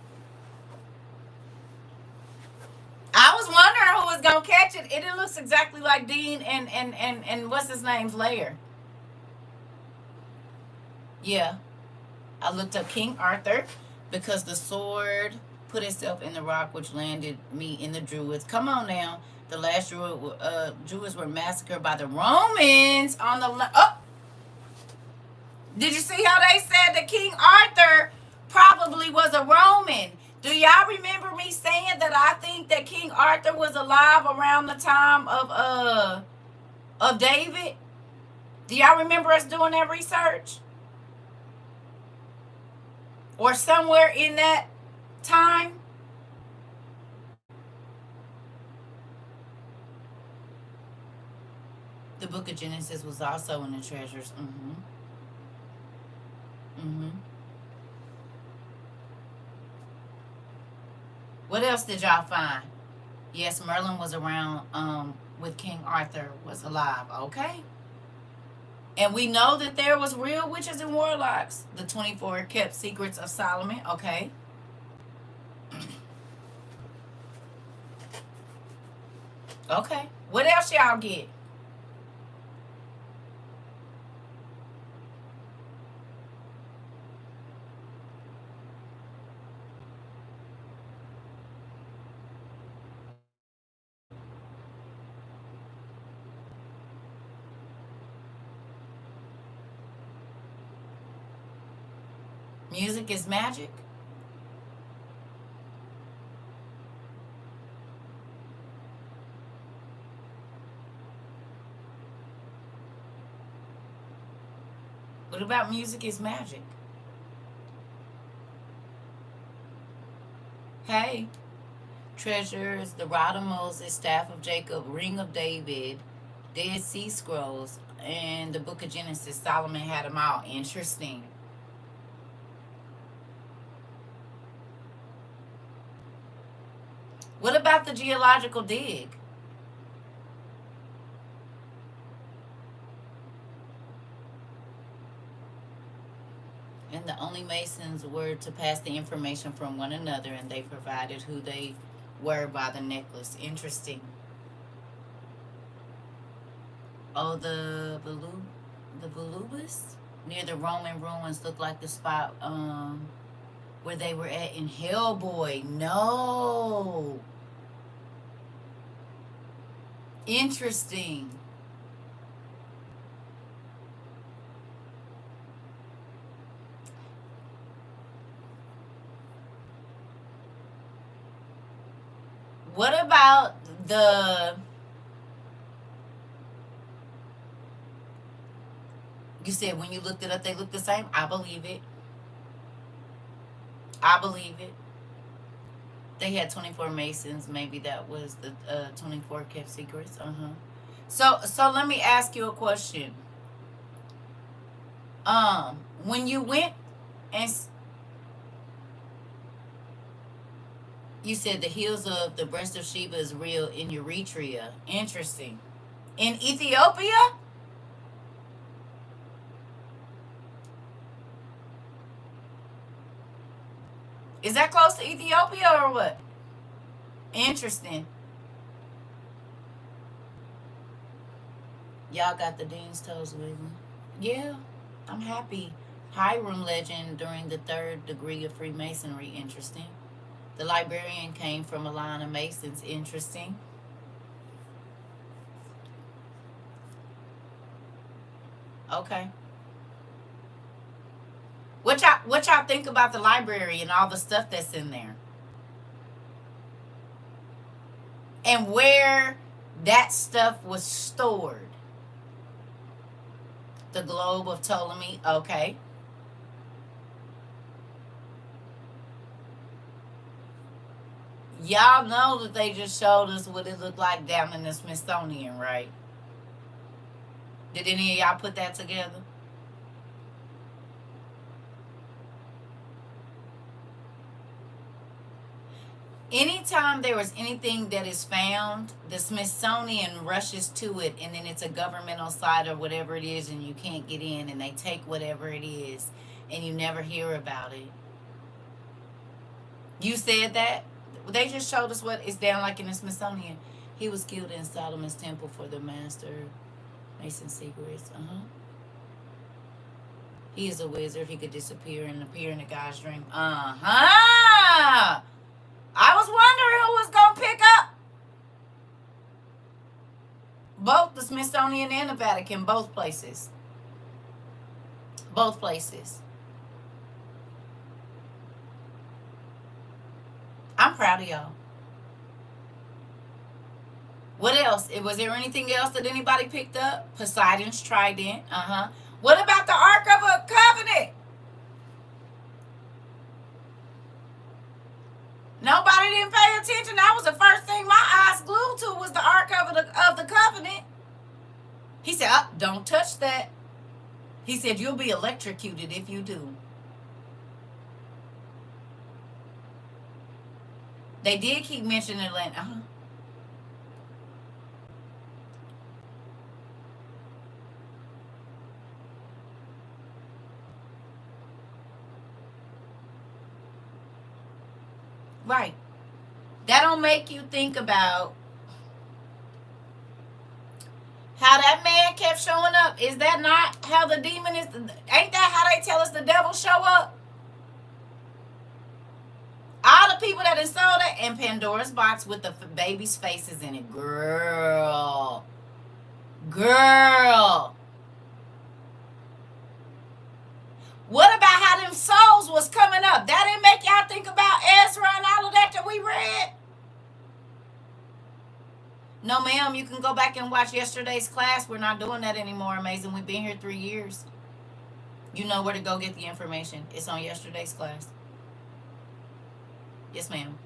I was wondering who was gonna catch it. It looks exactly like Dean and what's his name's lair. Yeah. I looked up King Arthur because the sword put itself in the rock, which landed me in the Druids. Come on now. The last Druids were massacred by the Romans on the... Oh! Did you see how they said that King Arthur probably was a Roman? Do y'all remember me saying that I think that King Arthur was alive around the time of David? Do y'all remember us doing that research? Or somewhere in that time? The book of Genesis was also in the treasures. What else did y'all find? Yes, Merlin was around with King Arthur was alive. Okay. And we know that there was real witches and warlocks. The 24 kept secrets of Solomon. Okay. Okay. What else y'all get? Music is magic. What about music is magic? Hey. Treasures, the Rod of Moses, Staff of Jacob, Ring of David, Dead Sea Scrolls, and the Book of Genesis. Solomon had them all. Interesting. What about the geological dig? And the only Masons were to pass the information from one another, and they provided who they were by the necklace. Interesting. Oh, the Volubis near the Roman ruins look like the spot where they were at in Hellboy. No. Interesting. What about the you said when you looked it up they look the same? I believe it. I believe it. They had 24 Masons. Maybe that was the 24 kept secrets. So let me ask you a question. When you went and you said the heels of the breast of Sheba is real in Eritrea. Interesting. In Ethiopia? Is that close to Ethiopia or what? Interesting. Y'all got the Dean's toes wiggling. Yeah, I'm happy. Hiram legend during the third degree of Freemasonry. Interesting. The librarian came from a line of Masons. Interesting. Okay. What y'all think about the library and all the stuff that's in there? And where that stuff was stored? The globe of Ptolemy. Okay. Y'all know that they just showed us what it looked like down in the Smithsonian, right? Did any of y'all put that together? Anytime there was anything that is found, the Smithsonian rushes to it, and then it's a governmental site or whatever it is, and you can't get in, and they take whatever it is, and you never hear about it. You said that? They just showed us what it's down like in the Smithsonian. He was killed in Solomon's temple for the master Mason secrets. He is a wizard. He could disappear and appear in a guy's dream. I was wondering who was going to pick up both the Smithsonian and the Vatican, both places. Both places. I'm proud of y'all. What else? Was there anything else that anybody picked up? Poseidon's trident. What about the Ark of a Covenant? Nobody didn't pay attention. That was the first thing my eyes glued to was the Ark of the Covenant. He said, don't touch that. He said, you'll be electrocuted if you do. They did keep mentioning Atlanta. Right. That don't make you think about how that man kept showing up. Is that not how the demon is? Ain't that how they tell us the devil show up? All the people that installed it and Pandora's box with the babies' faces in it. Girl. What about how them souls was coming up? That didn't make y'all think about Ezra and all of that we read? No, ma'am, you can go back and watch yesterday's class. We're not doing that anymore, Amazing. We've been here 3 years. You know where to go get the information. It's on yesterday's class. Yes, ma'am.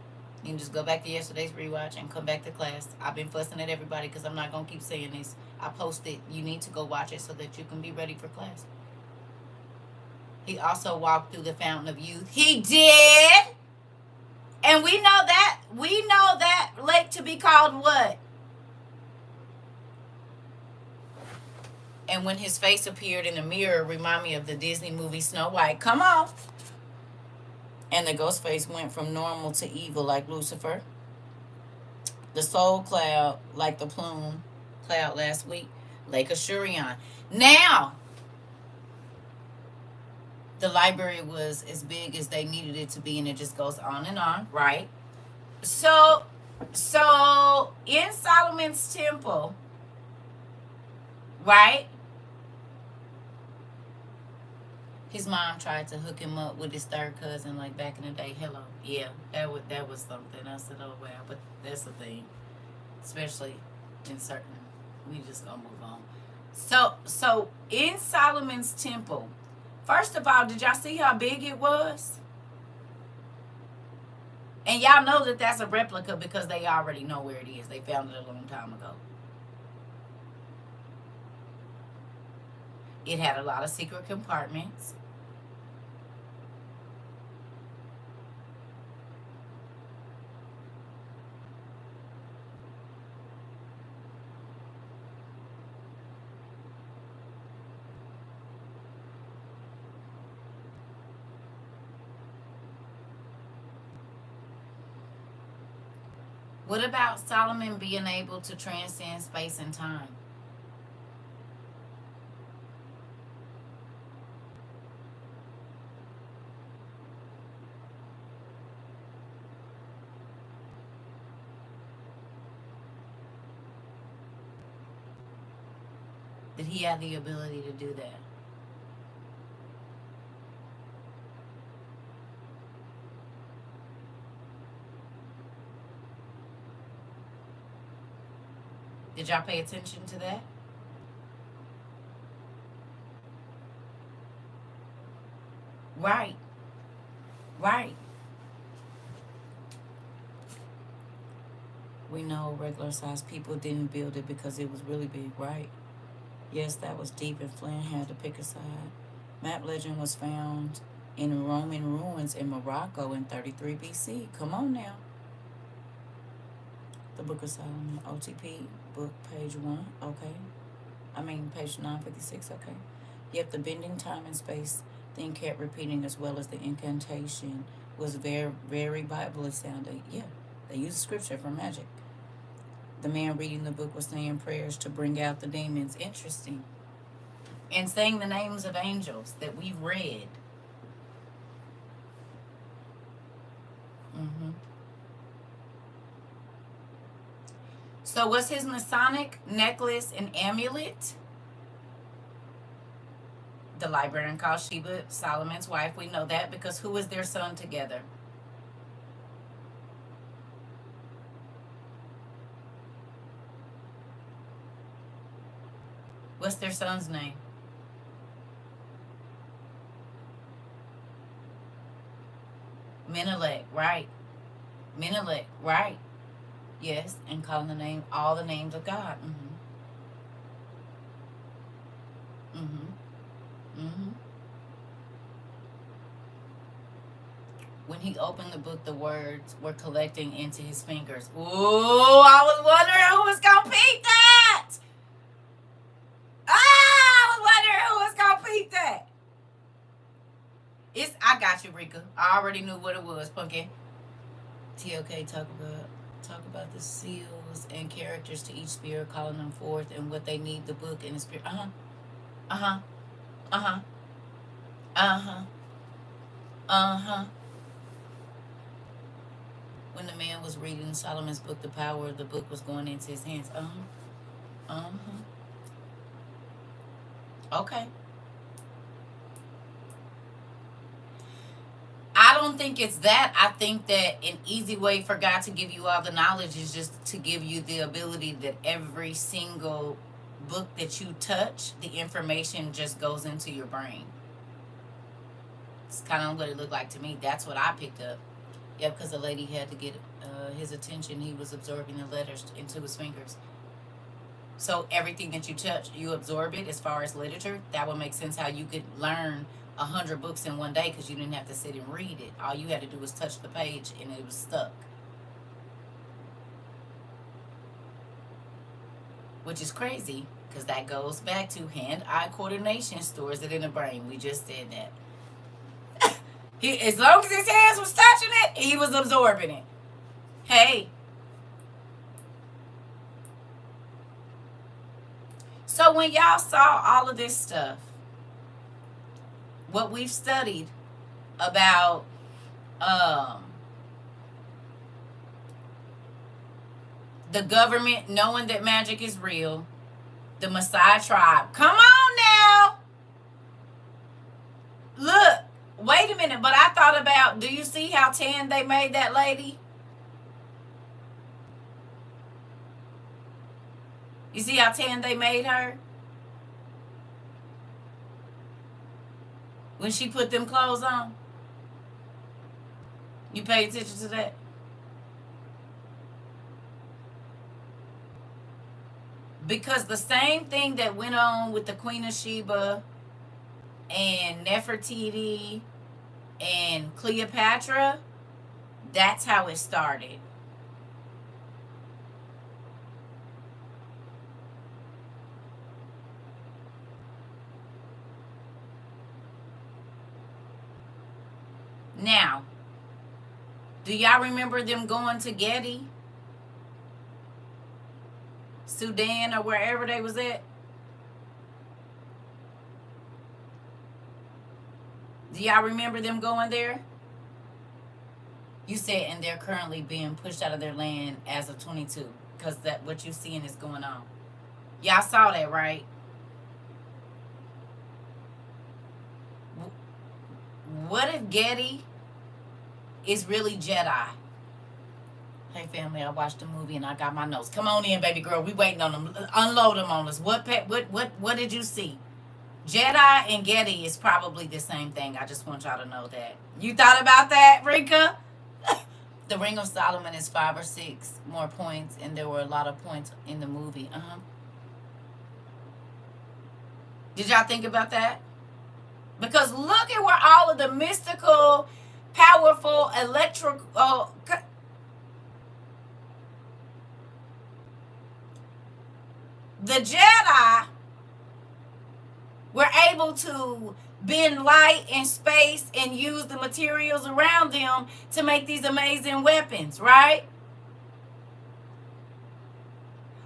You can just go back to yesterday's rewatch and come back to class. I've been fussing at everybody because I'm not going to keep saying this. I posted, you need to go watch it so that you can be ready for class. He also walked through the fountain of youth. He did. And we know that. We know that lake to be called what? And when his face appeared in the mirror, remind me of the Disney movie Snow White. Come on. And the ghost face went from normal to evil like Lucifer. The soul cloud like the plume cloud last week. Lake Ashurion. Now, the library was as big as they needed it to be, and it just goes on and on, right? So in Solomon's temple, right? His mom tried to hook him up with his third cousin, like back in the day. Hello, yeah, that was something. I said, oh wow, but that's the thing, especially in certain. We just gonna move on. So in Solomon's temple, first of all, did y'all see how big it was? And y'all know that that's a replica because they already know where it is. They found it a long time ago. It had a lot of secret compartments. What about Solomon being able to transcend space and time? Did he have the ability to do that? Did y'all pay attention to that? Right. Right. We know regular sized people didn't build it because it was really big, right? Yes, that was deep, and Flynn had to pick a side. Map legend was found in Roman ruins in Morocco in 33 BC. Come on now. The Book of Solomon, OTP, book, page 1, okay. Page 956, okay. Yet the bending time and space thing kept repeating, as well as the incantation was very, very Bible sounding. Yeah, they used scripture for magic. The man reading the book was saying prayers to bring out the demons. Interesting. And saying the names of angels that we've read. Mm-hmm. So was his Masonic necklace an amulet? The librarian called Sheba Solomon's wife. We know that because who was their son together? What's their son's name? Menelek, right? Menelek, right? Yes, and calling all the names of God. Mm-hmm. When he opened the book, the words were collecting into his fingers. Ooh, I was wondering who was gonna peep that. I was wondering who was gonna peep that. I got you, Rika. I already knew what it was, Pumpkin. TOK talk about the seals and characters to each spirit, calling them forth and what they need, the book and the spirit. Uh-huh. Uh-huh. Uh-huh. Uh-huh. When the man was reading Solomon's book, the power of the book was going into his hands. Uh-huh. Okay. I don't think it's that. I think that an easy way for God to give you all the knowledge is just to give you the ability that every single book that you touch, the information just goes into your brain. It's kind of what it looked like to me. That's what I picked up. Yeah, because the lady had to get his attention. He was absorbing the letters into his fingers. So everything that you touch, you absorb it. As far as literature, that would make sense how you could learn 100 books in one day because you didn't have to sit and read it. All you had to do was touch the page and it was stuck. Which is crazy because that goes back to hand-eye coordination, stores it in the brain. We just said that. As long as his hands was touching it, he was absorbing it. Hey. So when y'all saw all of this stuff, what we've studied about the government knowing that magic is real, the Maasai tribe. Come on now. Look, wait a minute, but I thought about, do you see how tan they made that lady? You see how tan they made her? When she put them clothes on? You pay attention to that? Because the same thing that went on with the Queen of Sheba and Nefertiti and Cleopatra, that's how it started. Now, do y'all remember them going to Getty, Sudan, or wherever they was at? Do y'all remember them going there? You said, and they're currently being pushed out of their land as of 22, because that what you seeing is going on. Y'all saw that, right? What if Getty is really Jedi? Hey family, I watched the movie and I got my notes. Come on in, baby girl. We waiting on them. Unload them on us. What did you see? Jedi and Getty is probably the same thing. I just want y'all to know that. You thought about that, Rika? The Ring of Solomon is 5 or 6 more points, and there were a lot of points in the movie. Did y'all think about that? Because look at where all of the mystical, powerful, electrical... the Jedi were able to bend light and space and use the materials around them to make these amazing weapons, right?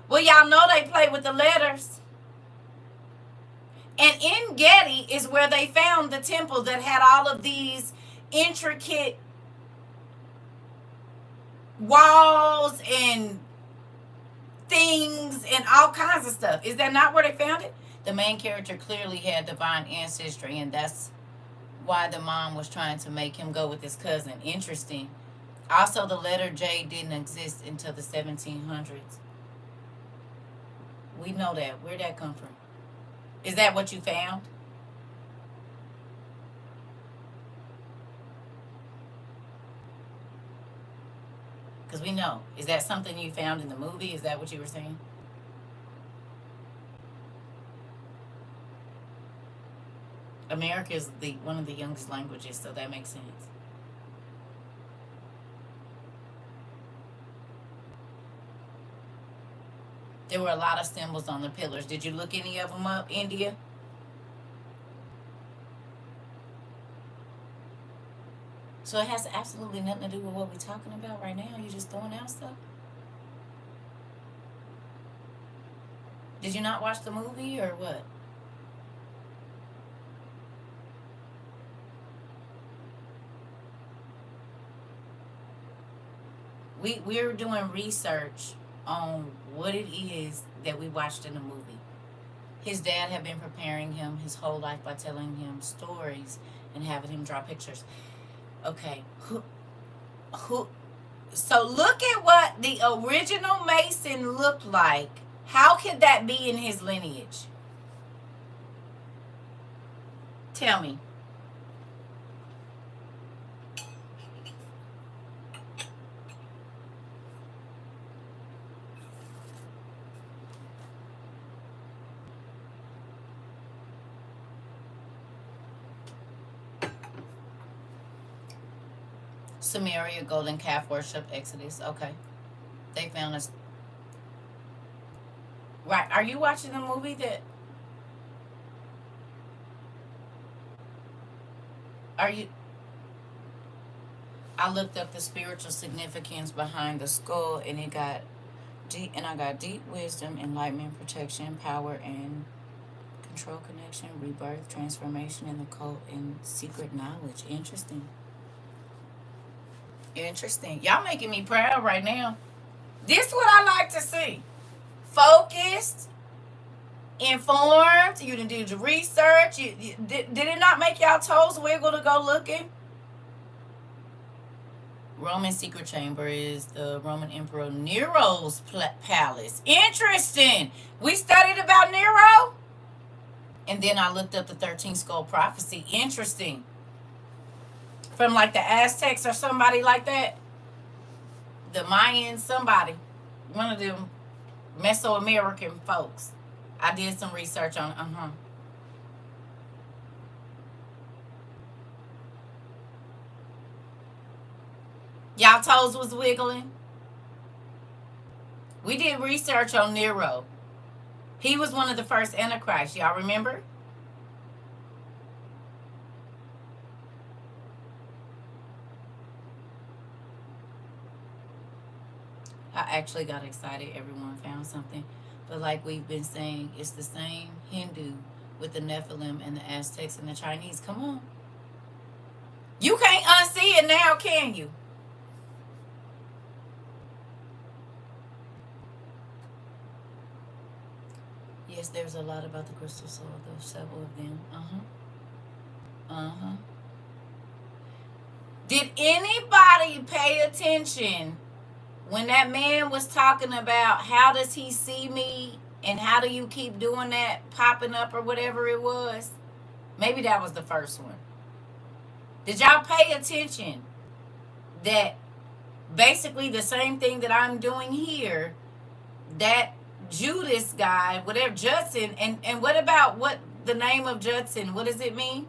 Well, y'all know they play with the letters. And in Getty is where they found the temple that had all of these intricate walls and things and all kinds of stuff. Is that not where they found it? The main character clearly had divine ancestry, and that's why the mom was trying to make him go with his cousin. Interesting. Also, the letter J didn't exist until the 1700s. We know that. Where'd that come from? Is that what you found? Because we know. Is that something you found in the movie? Is that what you were saying? America is one of the youngest languages, so that makes sense. There were a lot of symbols on the pillars. Did you look any of them up, India? So it has absolutely nothing to do with what we're talking about right now. You're just throwing out stuff. Did you not watch the movie or what? We're doing research on what it is that we watched in the movie. His dad had been preparing him his whole life by telling him stories and having him draw pictures. Okay, so look at what the original Mason looked like. How could that be in his lineage? Tell me. Samaria, golden calf worship, Exodus. Okay. They found us. Right. Are you watching the movie that. Are you. I looked up the spiritual significance behind the skull, and it got deep, and I got deep wisdom, enlightenment, protection, power, and control, connection, rebirth, transformation, and the cult, and secret knowledge. Interesting. Interesting. Y'all making me proud right now. This is what I like to see. Focused, informed. You done did your research. Did it not make y'all toes wiggle to go looking? Roman secret chamber is the Roman Emperor Nero's palace. Interesting. We studied about Nero. And then I looked up the 13 skull prophecy. Interesting. From like the Aztecs or somebody like that. The Mayans, somebody. One of them Mesoamerican folks. I did some research on it. Y'all toes was wiggling. We did research on Nero. He was one of the first Antichrists. Y'all remember? I actually got excited. Everyone found something. But like we've been saying, it's the same Hindu with the Nephilim and the Aztecs and the Chinese. Come on. You can't unsee it now, can you? Yes, there's a lot about the crystal soul. There's several of them. Did anybody pay attention when that man was talking about how does he see me and how do you keep doing that, popping up or whatever it was? Maybe that was the first one. Did y'all pay attention that basically the same thing that I'm doing here, that Judas guy, whatever, Judson, and what about what the name of Judson? What does it mean?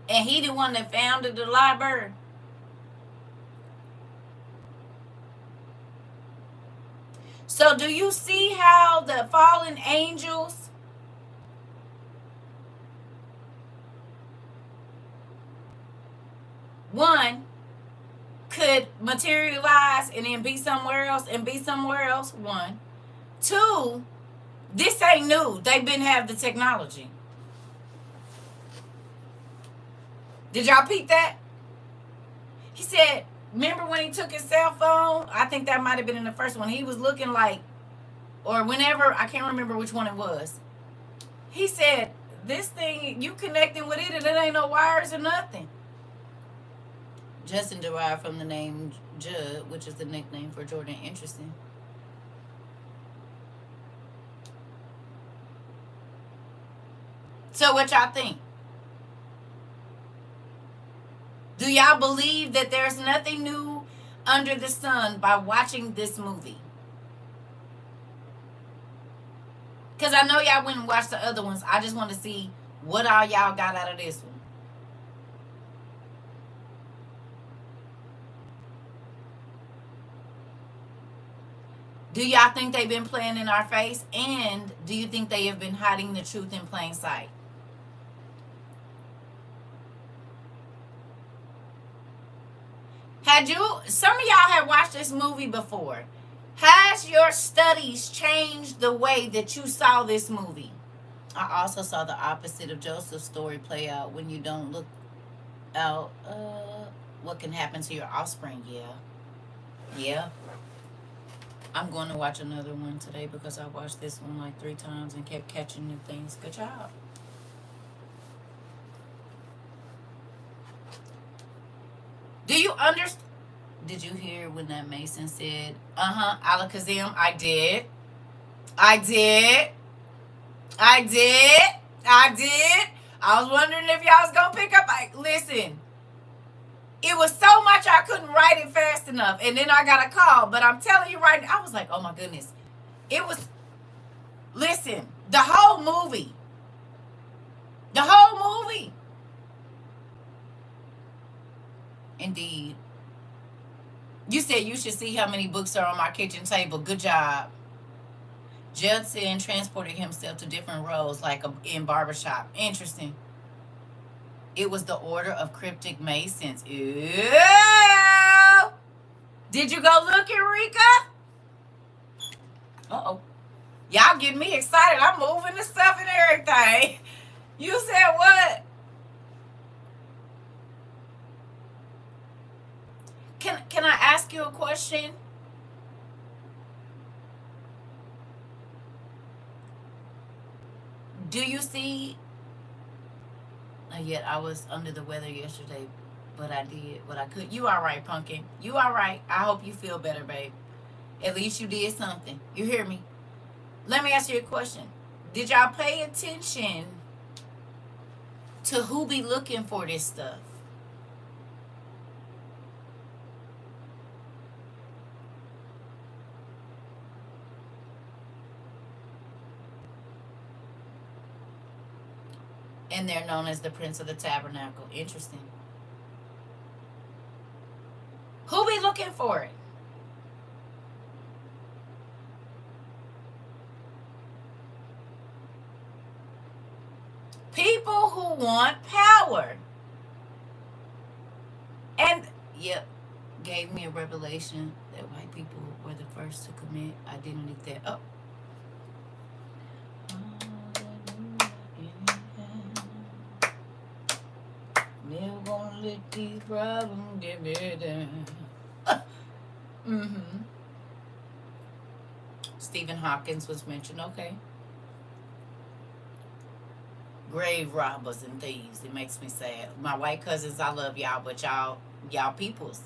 And he the one that founded the library. So do you see how the fallen angels, one, could materialize and then be somewhere else and be somewhere else? One. Two, this ain't new. They've been have the technology. Did y'all peep that? He said, remember when he took his cell phone? I think that might have been in the first one. He was looking like, or whenever, I can't remember which one it was. He said, this thing, you connecting with it and it ain't no wires or nothing. Justin derived from the name Judd, which is the nickname for Jordan. Interesting. So what y'all think? Do y'all believe that there's nothing new under the sun by watching this movie? Because I know y'all went and watched the other ones. I just want to see what all y'all got out of this one. Do y'all think they've been playing in our face? And do you think they have been hiding the truth in plain sight? Some of y'all have watched this movie before. Has your studies changed the way that you saw this movie? I also saw the opposite of Joseph's story play out when you don't look out. What can happen to your offspring? Yeah. I'm going to watch another one today because I watched this one like 3 times and kept catching new things. Good job. Do you understand? Did you hear when that Mason said, Alakazam? I did. I was wondering if y'all was going to pick up. Listen, it was so much I couldn't write it fast enough. And then I got a call. But I'm telling you right now, I was like, oh my goodness. It was, Listen, the whole movie. The whole movie. Indeed. You said you should see how many books are on my kitchen table. Good job. Judson transported himself to different roles, like in barbershop. Interesting. It was the Order of Cryptic Masons. Ew. Did you go look, Eureka? Uh-oh. Y'all getting me excited. I'm moving the stuff and everything. You said what? Can I ask you a question? Do you see? Yet I was under the weather yesterday, but I did what I could. You all right, Pumpkin? You all right? I hope you feel better, babe. At least you did something. You hear me? Let me ask you a question. Did y'all pay attention to who be looking for this stuff? And they're known as the Prince of the Tabernacle. Interesting. Who be looking for it? People who want power. And, yep, gave me a revelation that white people were the first to commit identity theft. Oh. Never gonna let these problems get me down. Mm-hmm. Stephen Hawkins was mentioned. Okay. Grave robbers and thieves. It makes me sad. My white cousins, I love y'all, but y'all peoples.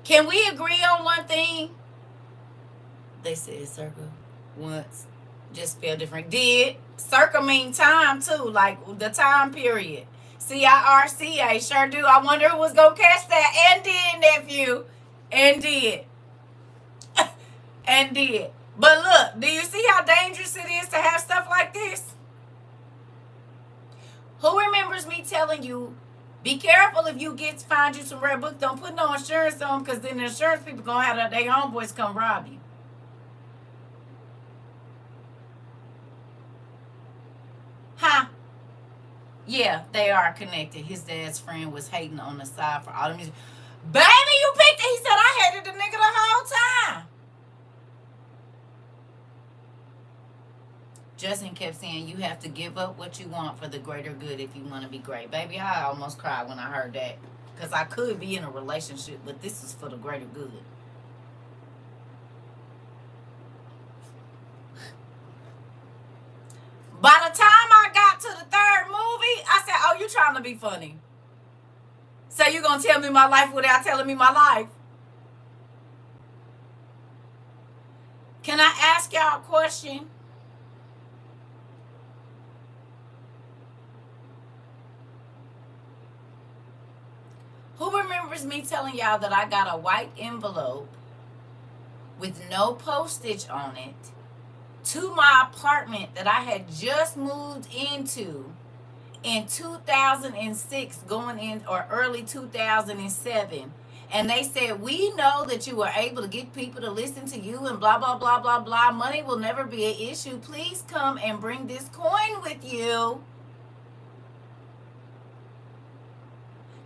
Can we agree on one thing? They said circle once. Just spelled different. Did. CERCA mean time too, like the time period. CIRCA, sure do. I wonder who was gonna catch that. And did, nephew. And did. And did. But look, do you see how dangerous it is to have stuff like this? Who remembers me telling you, be careful if you find you some rare books, don't put no insurance on them, because then the insurance people gonna have their homeboys come rob you. Huh? Yeah, they are connected. His dad's friend was hating on the side for all the music. Baby, you picked it. He said I hated the nigga the whole time. Justin kept saying you have to give up what you want for the greater good if you want to be great. Baby, I almost cried when I heard that. Because I could be in a relationship, but this is for the greater good. By the time I got to the third movie, I said, oh, you trying to be funny. So you going to tell me my life without telling me my life? Can I ask y'all a question? Who remembers me telling y'all that I got a white envelope with no postage on it to my apartment that I had just moved into in 2006, going in, or early 2007. And they said, we know that you were able to get people to listen to you and blah, blah, blah, blah, blah. Money will never be an issue. Please come and bring this coin with you.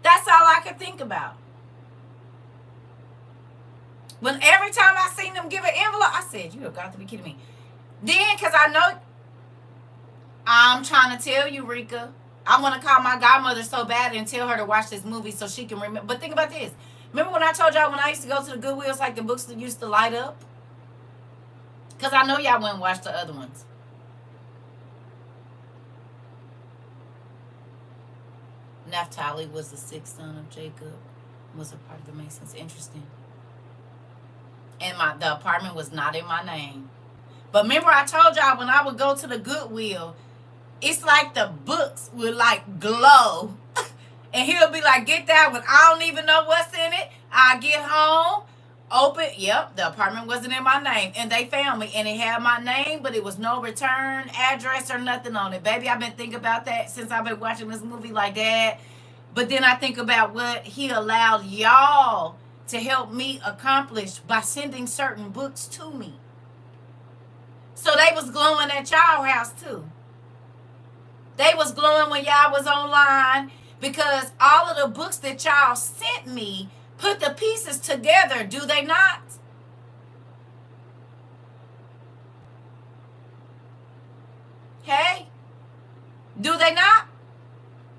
That's all I could think about. When every time I seen them give an envelope, I said, you have got to be kidding me. Then, because I know, I'm trying to tell you, Rika, I want to call my godmother so bad and tell her to watch this movie so she can remember. But think about this. Remember when I told y'all when I used to go to the Goodwills, like the books that used to light up? Because I know y'all wouldn't watch the other ones. Naphtali was the sixth son of Jacob, was a part of the Masons. Interesting. And the apartment was not in my name. But remember I told y'all when I would go to the Goodwill, it's like the books would like glow. And he'll be like, get that one. I don't even know what's in it. I get home. Open, yep, the apartment wasn't in my name. And they found me. And it had my name, but it was no return address or nothing on it. Baby, I've been thinking about that since I've been watching this movie like that. But then I think about what he allowed y'all to help me accomplish by sending certain books to me. So they was glowing at y'all house too. They was glowing when y'all was online because all of the books that y'all sent me put the pieces together, do they not? Hey, do they not?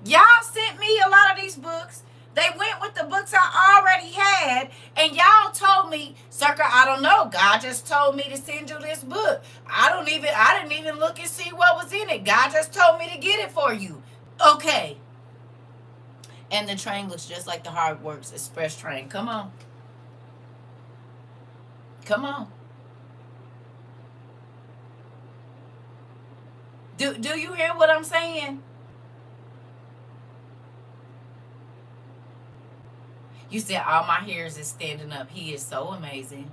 Y'all sent me a lot of these books. They went with the books I already had, and y'all told me, "CERCA, I don't know. God just told me to send you this book. I didn't even look and see what was in it. God just told me to get it for you." Okay. And the train looks just like the Hard Works Express train. Come on. Come on. Do you hear what I'm saying? You said all my hairs is standing up. He is so amazing.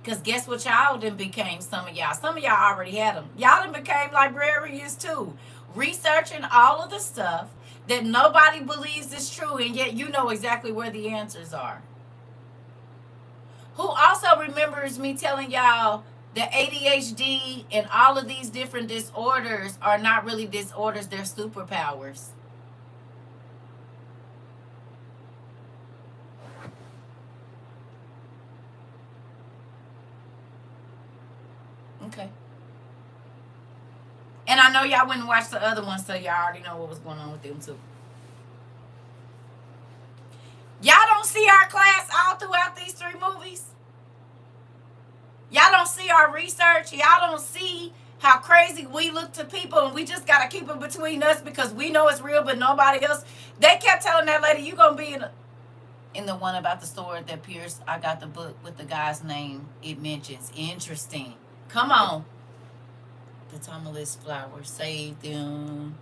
Because guess what y'all done became, some of y'all. Some of y'all already had them. Y'all done became librarians too. Researching all of the stuff that nobody believes is true, and yet you know exactly where the answers are. Who also remembers me telling y'all that ADHD and all of these different disorders are not really disorders, they're superpowers. Okay. And I know y'all wouldn't watch the other ones, so y'all already know what was going on with them too. Y'all don't see our class all throughout these 3 movies? Y'all don't see our research? Y'all don't see how crazy we look to people, and we just got to keep it between us because we know it's real, but nobody else. They kept telling that lady, you going to be in the one about the store that Pierce, I got the book with the guy's name it mentions. Interesting. Come on. The Tomalist flower saved them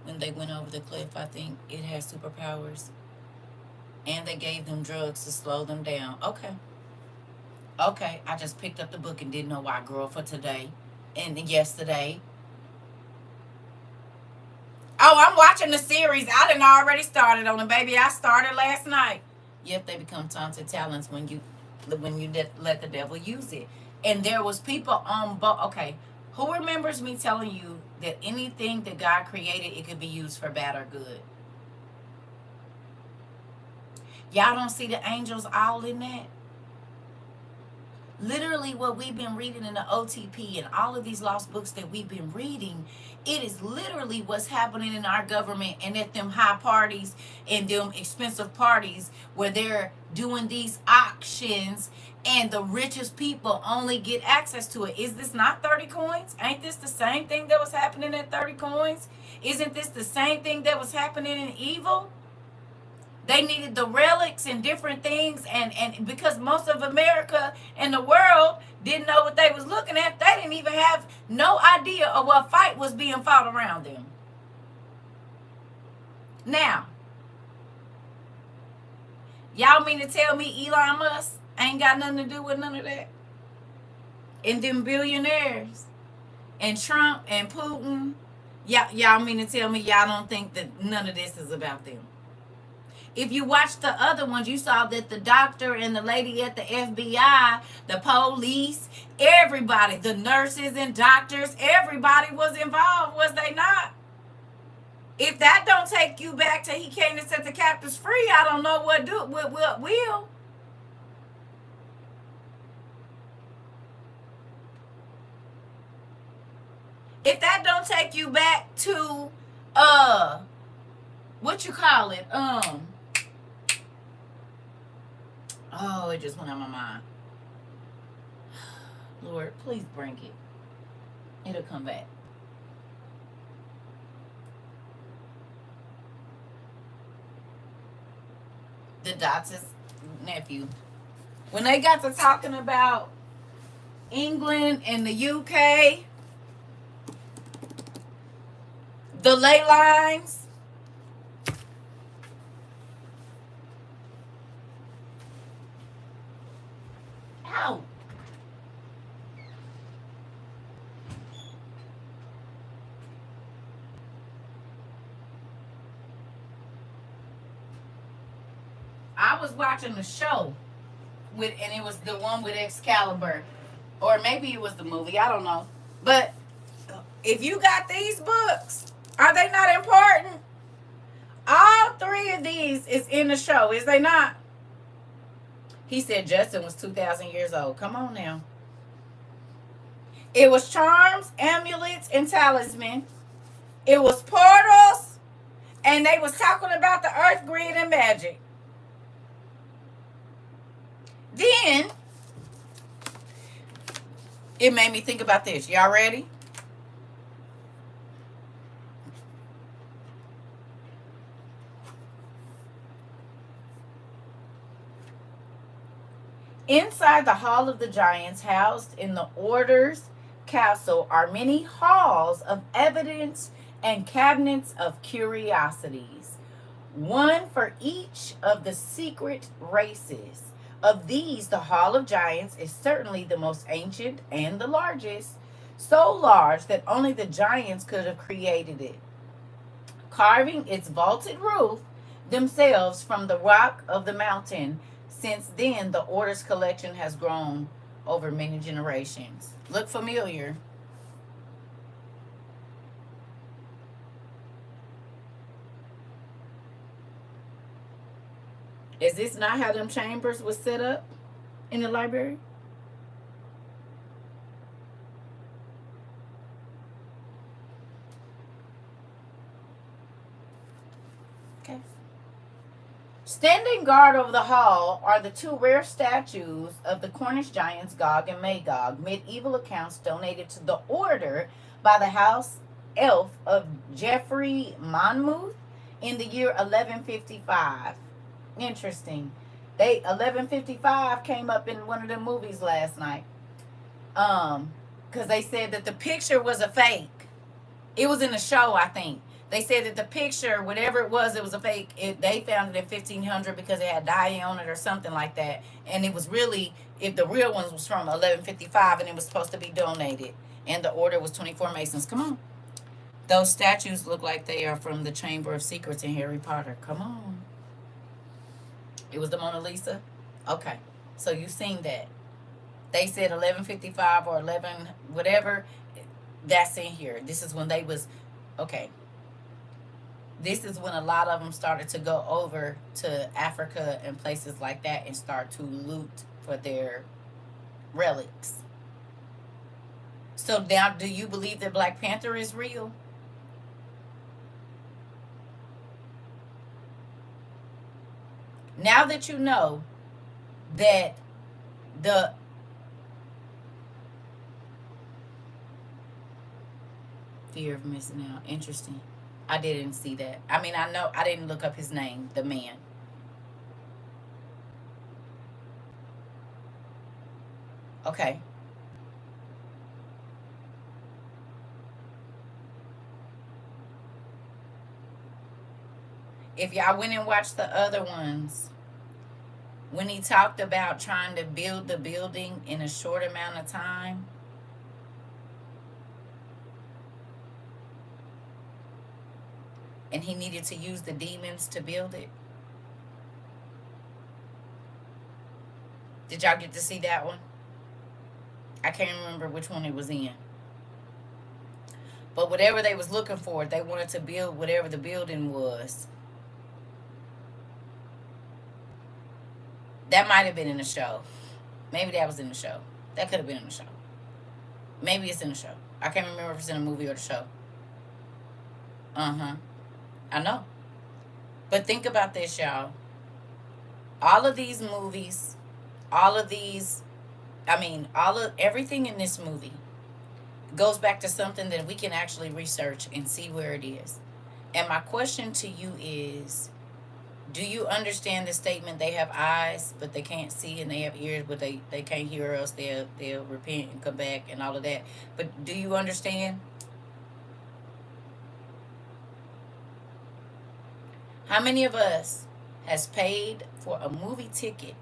when they went over the cliff. I think it has superpowers. And they gave them drugs to slow them down. Okay. Okay. I just picked up the book and didn't know why. Girl, for today and yesterday. Oh, I'm watching the series. I done already started on it, baby. I started last night. Yep, they become taunted talents when you let the devil use it. And there was people on both. Okay, who remembers me telling you that anything that God created, it could be used for bad or good? Y'all don't see the angels all in that? Literally what we've been reading in the OTP and all of these lost books that we've been reading, it is literally what's happening in our government and at them high parties and them expensive parties where they're doing these auctions and the richest people only get access to it. Is this not 30 coins? Ain't this the same thing that was happening at 30 coins? Isn't this the same thing that was happening in evil? They needed the relics and different things, and because most of America and the world didn't know what they was looking at, they didn't even have no idea of what fight was being fought around them. Now, y'all mean to tell me Elon Musk ain't got nothing to do with none of that? And them billionaires and Trump and Putin, y'all mean to tell me y'all don't think that none of this is about them? If you watched the other ones, you saw that the doctor and the lady at the FBI, the police, everybody, the nurses and doctors, everybody was involved, was they not? If that don't take you back to he came to set the captives free, I don't know what will. If that don't take you back to what you call it? Oh, it just went out of my mind. Lord, please bring it. It'll come back. The doctor's nephew. When they got to talking about England and the UK, the ley lines, I was watching the show and it was the one with Excalibur, or maybe it was the movie. I don't know. But if you got these books, are they not important? All three of these is in the show, is they not? He said Justin was 2,000 years old. Come on now. It was charms, amulets, and talisman. It was portals, and they was talking about the earth grid and magic. Then it made me think about this. Y'all ready? Inside the Hall of the Giants, housed in the Order's castle, are many halls of evidence and cabinets of curiosities, one for each of the secret races. Of these, the Hall of Giants is certainly the most ancient and the largest, so large that only the giants could have created it, carving its vaulted roof themselves from the rock of the mountain. Since then, the Order's collection has grown over many generations. Look familiar? Is this not how them chambers was set up in the library? Okay. Standing guard over the hall are the two rare statues of the Cornish giants Gog and Magog, medieval accounts donated to the order by the house elf of Geoffrey Monmouth in the year 1155. Interesting. They 1155 came up in one of the movies last night. Because they said that the picture was a fake. It was in the show, I think. They said that the picture, whatever it was a fake. They found it in 1500 because it had dye on it or something like that. And it was really, if the real one was from 1155 and it was supposed to be donated. And the order was 24 Masons. Come on. Those statues look like they are from the Chamber of Secrets in Harry Potter. Come on. It was the Mona Lisa? Okay. So you seen that. They said 1155 or 11 whatever. That's in here. This is when they was, okay. This is when a lot of them started to go over to Africa and places like that and start to loot for their relics. So now, do you believe that Black Panther is real? Now that you know that the fear of missing out, interesting. I didn't see that. I mean, I know I didn't look up his name, the man. Okay. If y'all went and watched the other ones, when he talked about trying to build the building in a short amount of time, and he needed to use the demons to build it. Did y'all get to see that one? I can't remember which one it was in. But whatever they was looking for, they wanted to build whatever the building was. That might have been in the show. Maybe that was in the show. That could have been in the show. Maybe it's in the show. I can't remember if it's in a movie or the show. Uh-huh. I know. But think about this, y'all. All of these movies, all of these, I mean, everything in this movie goes back to something that we can actually research and see where it is. And my question to you is, do you understand the statement, they have eyes, but they can't see, and they have ears, but they can't hear, or else they'll repent and come back and all of that. But do you understand? How many of us has paid for a movie ticket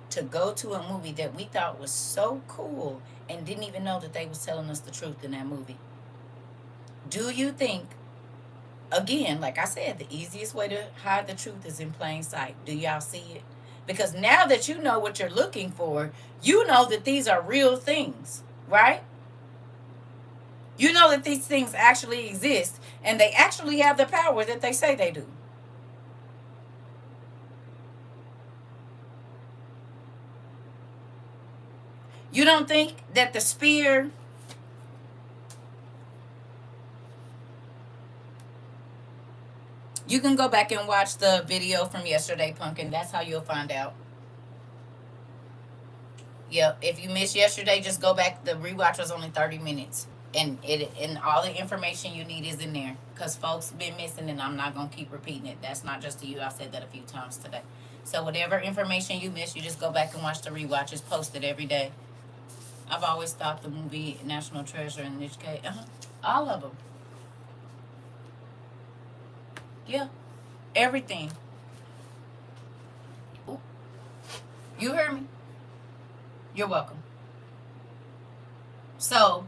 to go to a movie that we thought was so cool and didn't even know that they was telling us the truth in that movie? Do you think Again, like I said, the easiest way to hide the truth is in plain sight. Do y'all see it? Because now that you know what you're looking for, you know that these are real things, right? You know that these things actually exist and they actually have the power that they say they do. You don't think that the spear, you can go back and watch the video from yesterday, Pumpkin. That's how you'll find out. Yep. If you missed yesterday, just go back. The rewatch was only 30 minutes. And all the information you need is in there. Because folks been missing and I'm not gonna keep repeating it. That's not just to you. I said that a few times today. So whatever information you missed, you just go back and watch the rewatch. It's posted every day. I've always thought the movie National Treasure and Rich K. All of them. Yeah. Everything. Ooh. You heard me? You're welcome. So,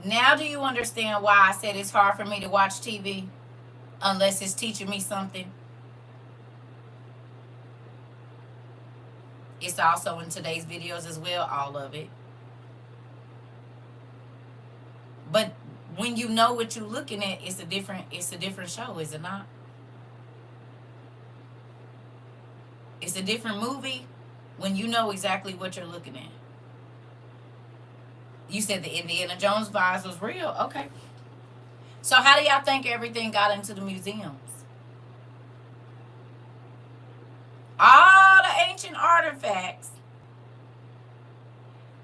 now do you understand why I said it's hard for me to watch TV unless it's teaching me something? It's also in today's videos as well, all of it. But when you know what you're looking at, it's a different show, is it not? It's a different movie when you know exactly what you're looking at. You said the Indiana Jones vibes was real. Okay. So how do y'all think everything got into the museums? All the ancient artifacts.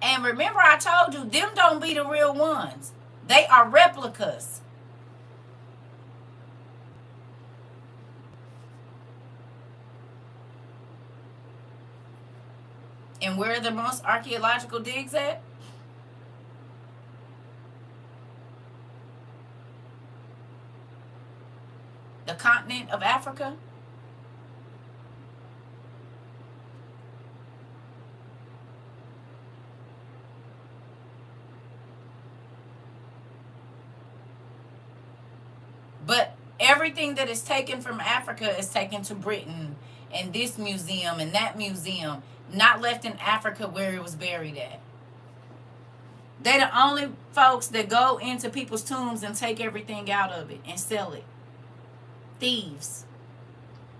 And remember I told you, them don't be the real ones. They are replicas. And where are the most archaeological digs at? The continent of Africa. But everything that is taken from Africa is taken to Britain and this museum and that museum, not left in Africa where it was buried at. They're the only folks that go into people's tombs and take everything out of it and sell it. Thieves.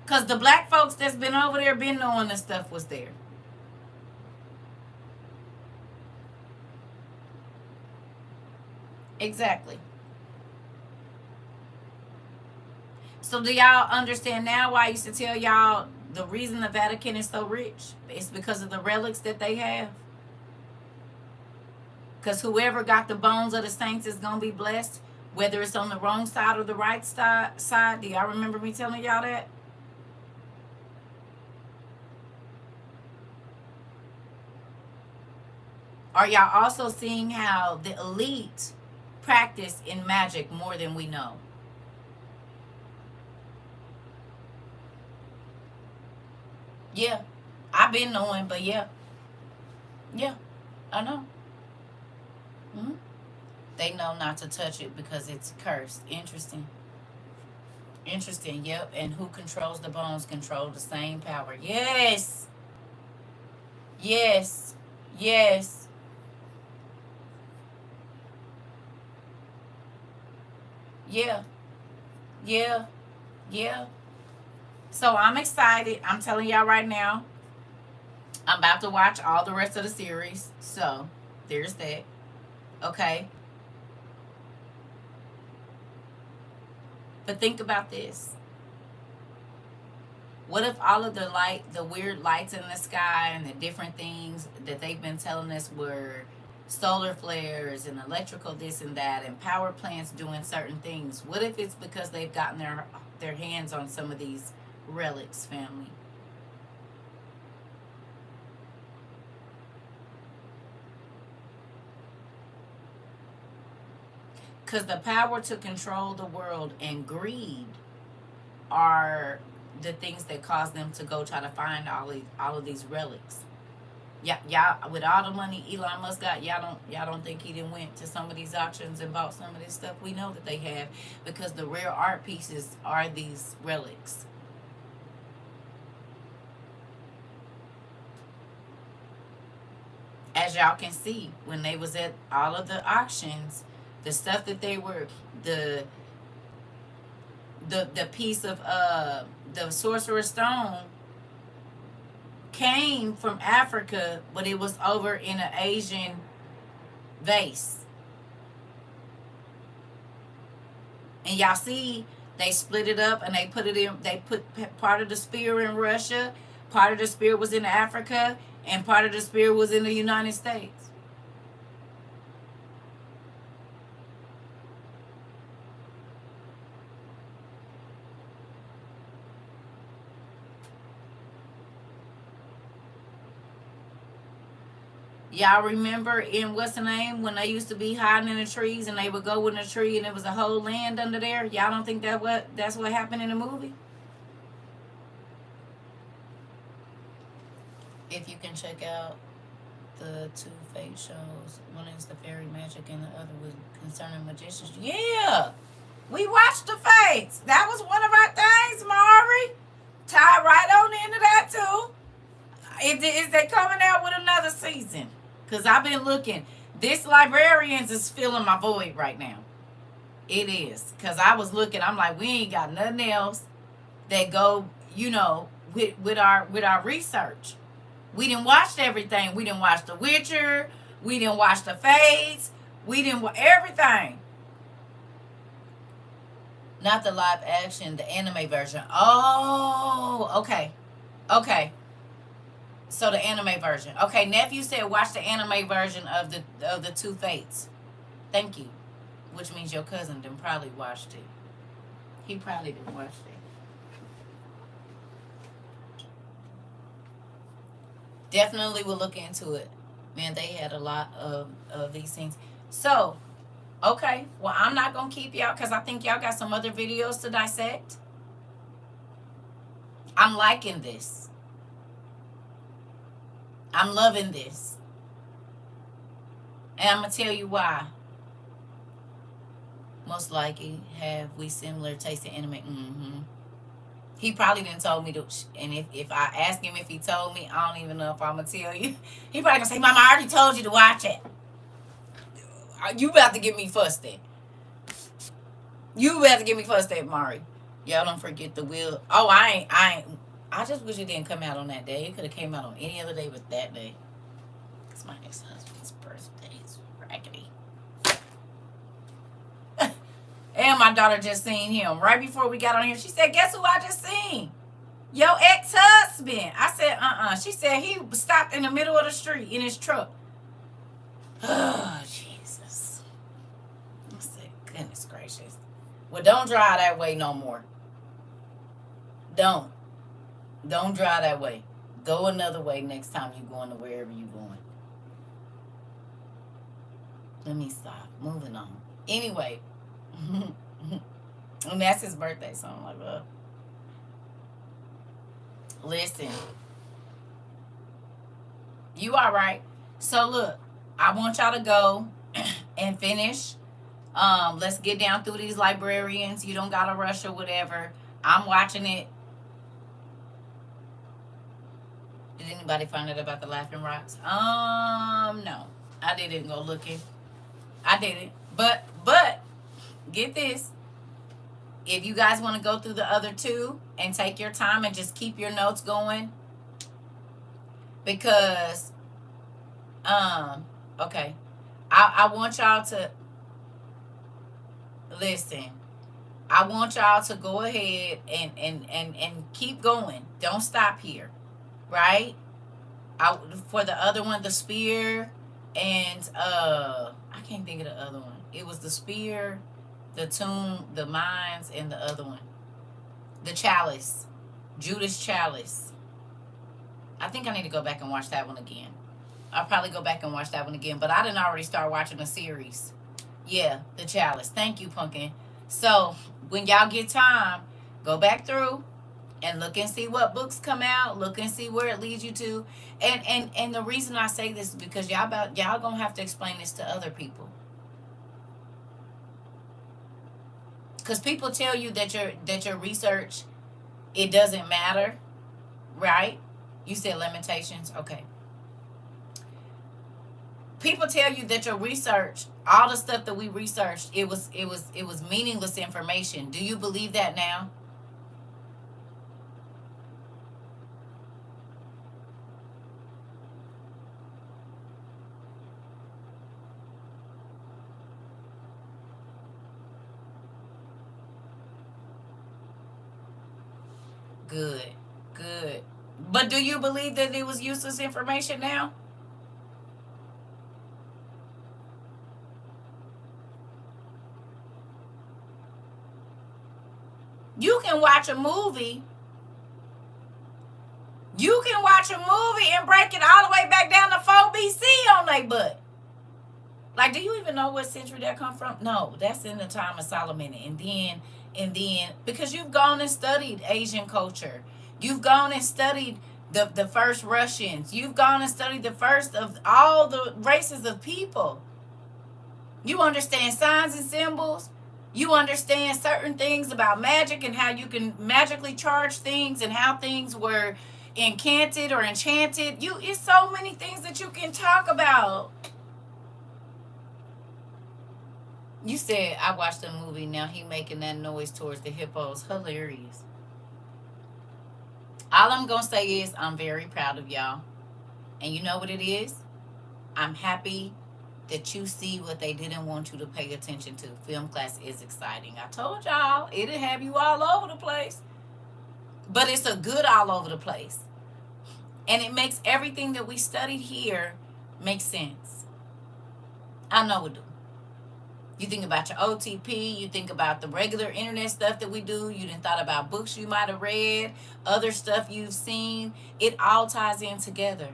Because the black folks that's been over there been knowing this stuff was there. Exactly. So do y'all understand now why I used to tell y'all the reason the Vatican is so rich? It's because of the relics that they have. Because whoever got the bones of the saints is going to be blessed, whether it's on the wrong side or the right side. Do y'all remember me telling y'all that? Are y'all also seeing how the elite practice in magic more than we know? Yeah, I've been knowing, but yeah, I know. Hmm. They know not to touch it because it's cursed. Interesting. Interesting. Yep. And who controls the bones control the same power. Yes. Yes. Yes. Yeah. Yeah. Yeah. So I'm excited. I'm telling y'all right now. I'm about to watch all the rest of the series. So there's that. Okay. But think about this. What if all of the weird lights in the sky and the different things that they've been telling us were solar flares and electrical this and that and power plants doing certain things? What if it's because they've gotten their hands on some of these relics, family? Because the power to control the world and greed are the things that cause them to go try to find all of these relics. Y'all, with all the money Elon Musk got, y'all don't think he didn't went to some of these auctions and bought some of this stuff? We know that they have, because the rare art pieces are these relics. As y'all can see, when they was at all of the auctions, the stuff that they were, the the piece of the sorcerer's stone came from Africa, but it was over in an Asian vase. And y'all see, they split it up and they put it in. They put part of the spear in Russia, part of the spear was in Africa, and part of the spear was in the United States. Y'all remember in what's the name when they used to be hiding in the trees and they would go in the tree and there was a whole land under there? Y'all don't think that's what happened in the movie? If you can check out the two fake shows, one is the fairy magic and the other was concerning magicians. Yeah, we watched the fakes. That was one of our things, Mari. Tied right on into that too. Is they coming out with another season? Because I've been looking. This librarians is filling my void right now. It is. Because I was looking, I'm like, we ain't got nothing else that go, with our research. We didn't watch everything. We didn't watch The Witcher. We didn't watch The Fates. We didn't watch everything. Not the live action, the anime version. Oh, okay. Okay. So the anime version. Okay, nephew said watch the anime version of the two fates. Thank you. Which means your cousin didn't probably watched it. He probably didn't watch it. Definitely will look into it. Man, they had a lot of these things. So, okay. Well, I'm not gonna keep y'all because I think y'all got some other videos to dissect. I'm liking this. I'm loving this. And I'm going to tell you why. Most likely have we similar taste in anime. Mm-hmm. He probably didn't told me to. And if I ask him if he told me, I don't even know if I'm going to tell you. He probably going to say, Mama, I already told you to watch it. You about to get me fussed at. You about to get me fussed at, Mari. Y'all don't forget the wheel. Oh, I just wish it didn't come out on that day. It could have came out on any other day but that day. It's my ex-husband's birthday. It's raggedy. And my daughter just seen him right before we got on here. She said, guess who I just seen? Your ex-husband. I said, She said he stopped in the middle of the street in his truck. Oh, Jesus. I said, goodness gracious. Well, don't drive that way no more. Don't drive that way. Go another way next time you're going to wherever you're going. Let me stop. Moving on. Anyway. And that's his birthday, so I'm like, listen. You all right. So look, I want y'all to go and finish. Let's get down through these librarians. You don't gotta rush or whatever. I'm watching it. Did anybody find out about the Laughing Rocks? No. I didn't go looking. I didn't. But get this. If you guys want to go through the other two and take your time and just keep your notes going. Because okay. I want y'all to listen. I want y'all to go ahead and keep going. Don't stop here. Right? For the other one, the spear, and I can't think of the other one. It was the spear, the tomb, the mines, and the other one. The chalice. Judas Chalice. I think I need to go back and watch that one again. I'll probably go back and watch that one again. But I didn't already start watching the series. Yeah, the chalice. Thank you, Pumpkin. So, when y'all get time, go back through. And look and see what books come out. Look and see where it leads you to. And the reason I say this is because y'all gonna have to explain this to other people. Because people tell you that your research, it doesn't matter, right? You said limitations, okay. People tell you that your research, all the stuff that we researched, it was meaningless information. Do you believe that now? Good, good. But do you believe that it was useless information now? You can watch a movie. You can watch a movie and break it all the way back down to 4 BC on their butt. Like, do you even know what century that come from? No, that's in the time of Solomon. And then because you've gone and studied Asian culture. You've gone and studied the first Russians. You've gone and studied the first of all the races of people. You understand signs and symbols. You understand certain things about magic and how you can magically charge things and how things were encanted or enchanted. It's so many things that you can talk about. You said I watched a movie. Now he making that noise towards the hippos. Hilarious. All I'm gonna say is I'm very proud of y'all. And you know what it is? I'm happy that you see what they didn't want you to pay attention to. Film class is exciting. I told y'all, it'll have you all over the place. But it's a good all over the place. And it makes everything that we studied here make sense. I know it do. You think about your OTP, you think about the regular internet stuff that we do, you didn't thought about books you might have read, other stuff you've seen. It all ties in together.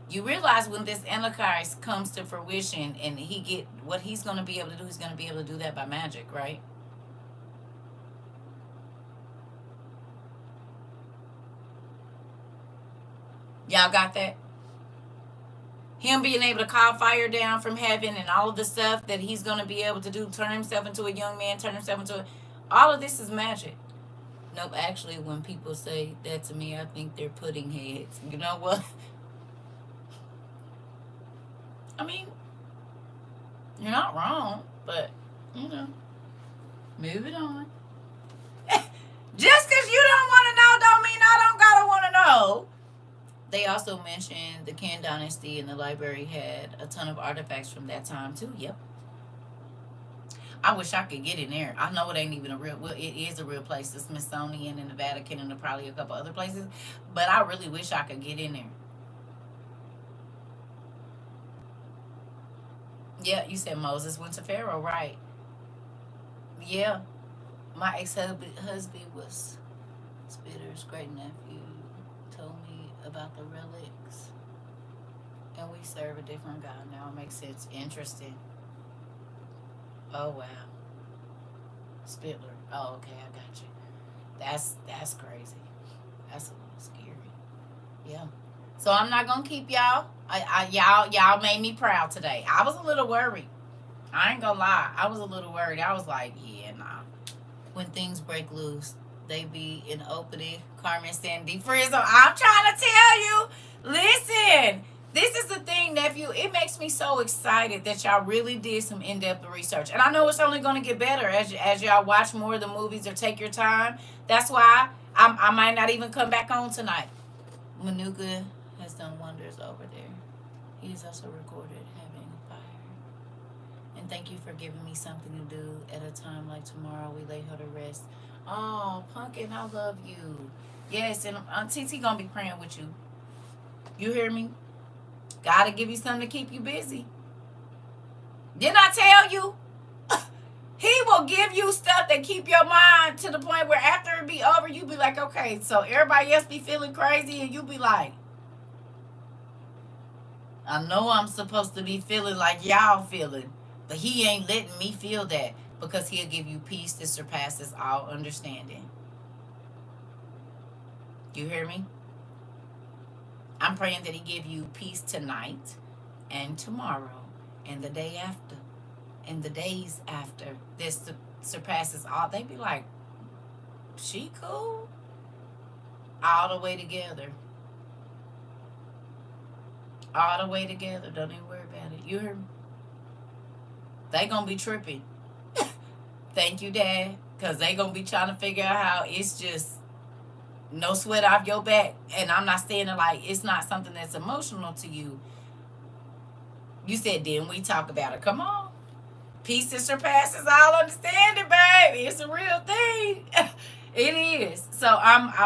You realize when this Antichrist comes to fruition and he get what he's going to be able to do, he's going to be able to do that by magic, right? Y'all got that? Him being able to call fire down from heaven and all of the stuff that he's going to be able to do, turn himself into a young man, turn himself into all of this is magic. Nope, actually, when people say that to me, I think they're pudding heads. You know what? I mean, you're not wrong, but, move it on. Just because you don't want to know don't mean I don't got to want to know. They also mentioned the Qin Dynasty and the library had a ton of artifacts from that time, too. Yep. I wish I could get in there. I know it ain't even a real, well, it is a real place. The Smithsonian and the Vatican and probably a couple other places. But I really wish I could get in there. Yeah, you said Moses went to Pharaoh, right? Yeah. My ex-husband was Spitter's great nephew. Told me about the relics. And we serve a different God now. It makes sense. Interesting. Oh, wow. Spittler. Oh, okay, I got you. That's crazy. That's a little scary. Yeah. So I'm not gonna keep y'all. Y'all made me proud today. I was a little worried. I ain't gonna lie. I was a little worried. I was like, yeah, nah. When things break loose, they be in opening. Carmen Sandy Frizzle. I'm trying to tell you. Listen. This is the thing, nephew. It makes me so excited that y'all really did some in-depth research. And I know it's only going to get better as y'all watch more of the movies or take your time. That's why I might not even come back on tonight. Manuka has done wonders over there. He is also recorded having a fire. And thank you for giving me something to do at a time like tomorrow. We lay her to rest. Oh, Pumpkin, I love you. Yes, and TT going to be praying with you. You hear me? Gotta give you something to keep you busy. Didn't I tell you? He will give you stuff that keep your mind to the point where after it be over, you be like, okay, so everybody else be feeling crazy and you be like, I know I'm supposed to be feeling like y'all feeling, but he ain't letting me feel that. because he'll give you peace that surpasses all understanding. You hear me? I'm praying that he give you peace tonight and tomorrow and the day after and the days after. This surpasses all. They be like, she cool? All the way together. All the way together. Don't even worry about it. You hear me? They gonna be tripping. Thank you, Dad. Because they gonna be trying to figure out how it's just no sweat off your back. And I'm not saying it like it's not something that's emotional to you. You said, then we talk about it. Come on. Peace that surpasses all understanding, baby. It's a real thing. It is. So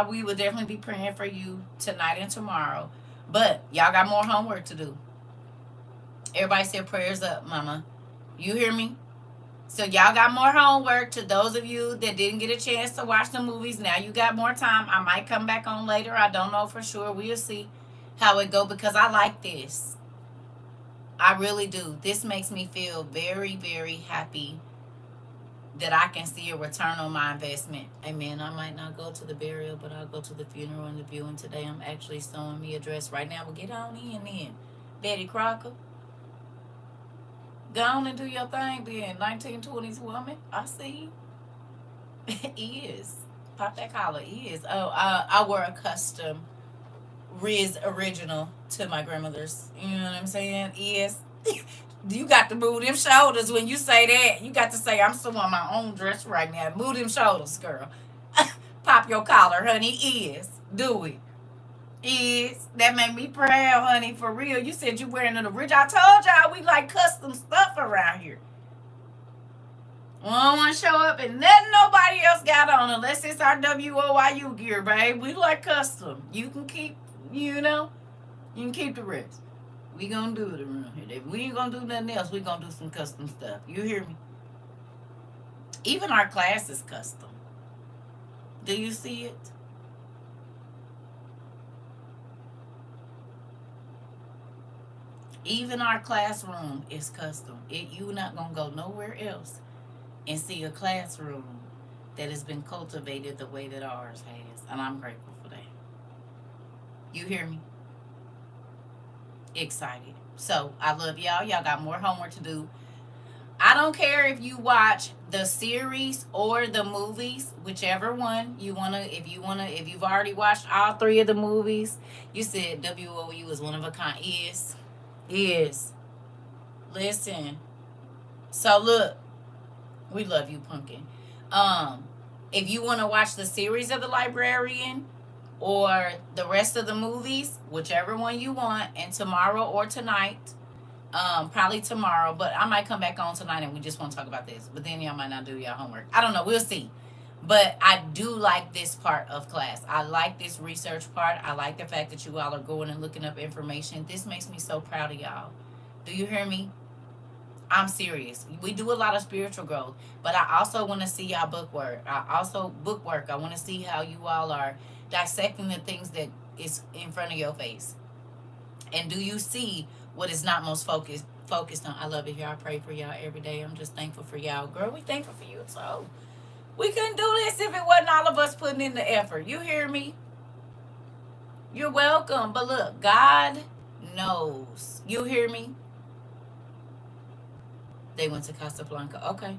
we will definitely be praying for you tonight and tomorrow. But y'all got more homework to do. Everybody said prayers up, mama. You hear me? So y'all got more homework. To those of you that didn't get a chance to watch the movies, now you got more time. I might come back on later. I don't know for sure. We'll see how it go, because I like this. I really do. This makes me feel very, very happy that I can see a return on my investment. Amen. I might not go to the burial, but I'll go to the funeral and the viewing today. I'm actually sewing me a dress right now. We'll get on in then. Betty Crocker. Go on and do your thing, being 1920s woman. I see. Is. Pop that collar. Is. Oh, I wear a custom Riz original to my grandmother's. You know what I'm saying? Is. You got to move them shoulders when you say that. You got to say, I'm sewing my own dress right now. Move them shoulders, girl. Pop your collar, honey. Is. Do it. Is. That make me proud, honey, for real. You said you wearing an original. I told y'all we like custom stuff around here. We don't want to show up and nothing nobody else got on unless it's our WOIU gear, babe. We like custom. You can keep, you can keep the rest. We gonna do it around here. If we ain't gonna do nothing else, we gonna do some custom stuff. You hear me? Even our class is custom. Do you see it? Even our classroom is custom. You're not gonna go nowhere else and see a classroom that has been cultivated the way that ours has. And I'm grateful for that. You hear me? Excited. So I love y'all. Y'all got more homework to do. I don't care if you watch the series or the movies, whichever one you wanna. If you've already watched all three of the movies, you said WOU is one of a kind. Is. Listen. So look, we love you, Pumpkin. If you want to watch the series of The Librarian or the rest of the movies, whichever one you want, and tomorrow or tonight, probably tomorrow, but I might come back on tonight and we just want to talk about this. But then y'all might not do y'all homework. I don't know. We'll see. But I do like this part of class. I like this research part. I like the fact that you all are going and looking up information. This makes me so proud of y'all. Do you hear me? I'm serious. We do a lot of spiritual growth, but I also want to see y'all bookwork. I want to see how you all are dissecting the things that is in front of your face. And do you see what is not most focused on? I love it here. I pray for y'all every day. I'm just thankful for y'all. Girl, we thankful for you too. We couldn't do this if it wasn't all of us putting in the effort. You hear me? You're welcome. But look, God knows. You hear me? They went to Casablanca. Okay.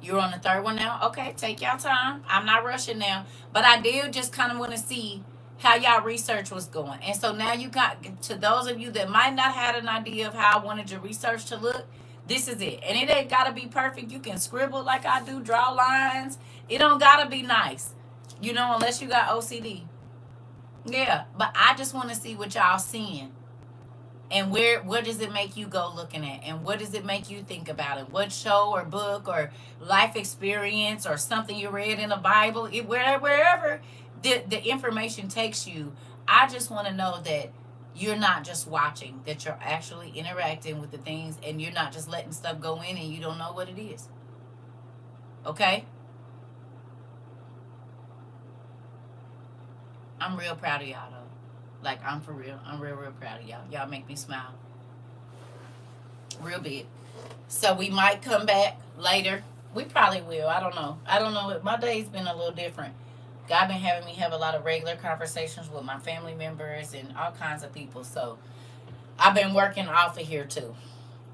You're on the third one now? Okay, take y'all time. I'm not rushing now. But I did just kind of want to see how y'all research was going. And so now you got, to those of you that might not have an idea of how I wanted your research to look, this is it. And it ain't got to be perfect. You can scribble like I do, draw lines. It don't got to be nice, unless you got OCD. Yeah, but I just want to see what y'all seeing. And where does it make you go looking at? And what does it make you think about it? What show or book or life experience or something you read in the Bible, wherever the information takes you, I just want to know that you're not just watching, that you're actually interacting with the things, and you're not just letting stuff go in and you don't know what it is. Okay? I'm real proud of y'all, though. Like, I'm for real. I'm real proud of y'all. Y'all make me smile. Real big. So we might come back later We probably will. I don't know. I don't know. My day's been a little different. God been having me have a lot of regular conversations with my family members and all kinds of people. So I've been working off of here too.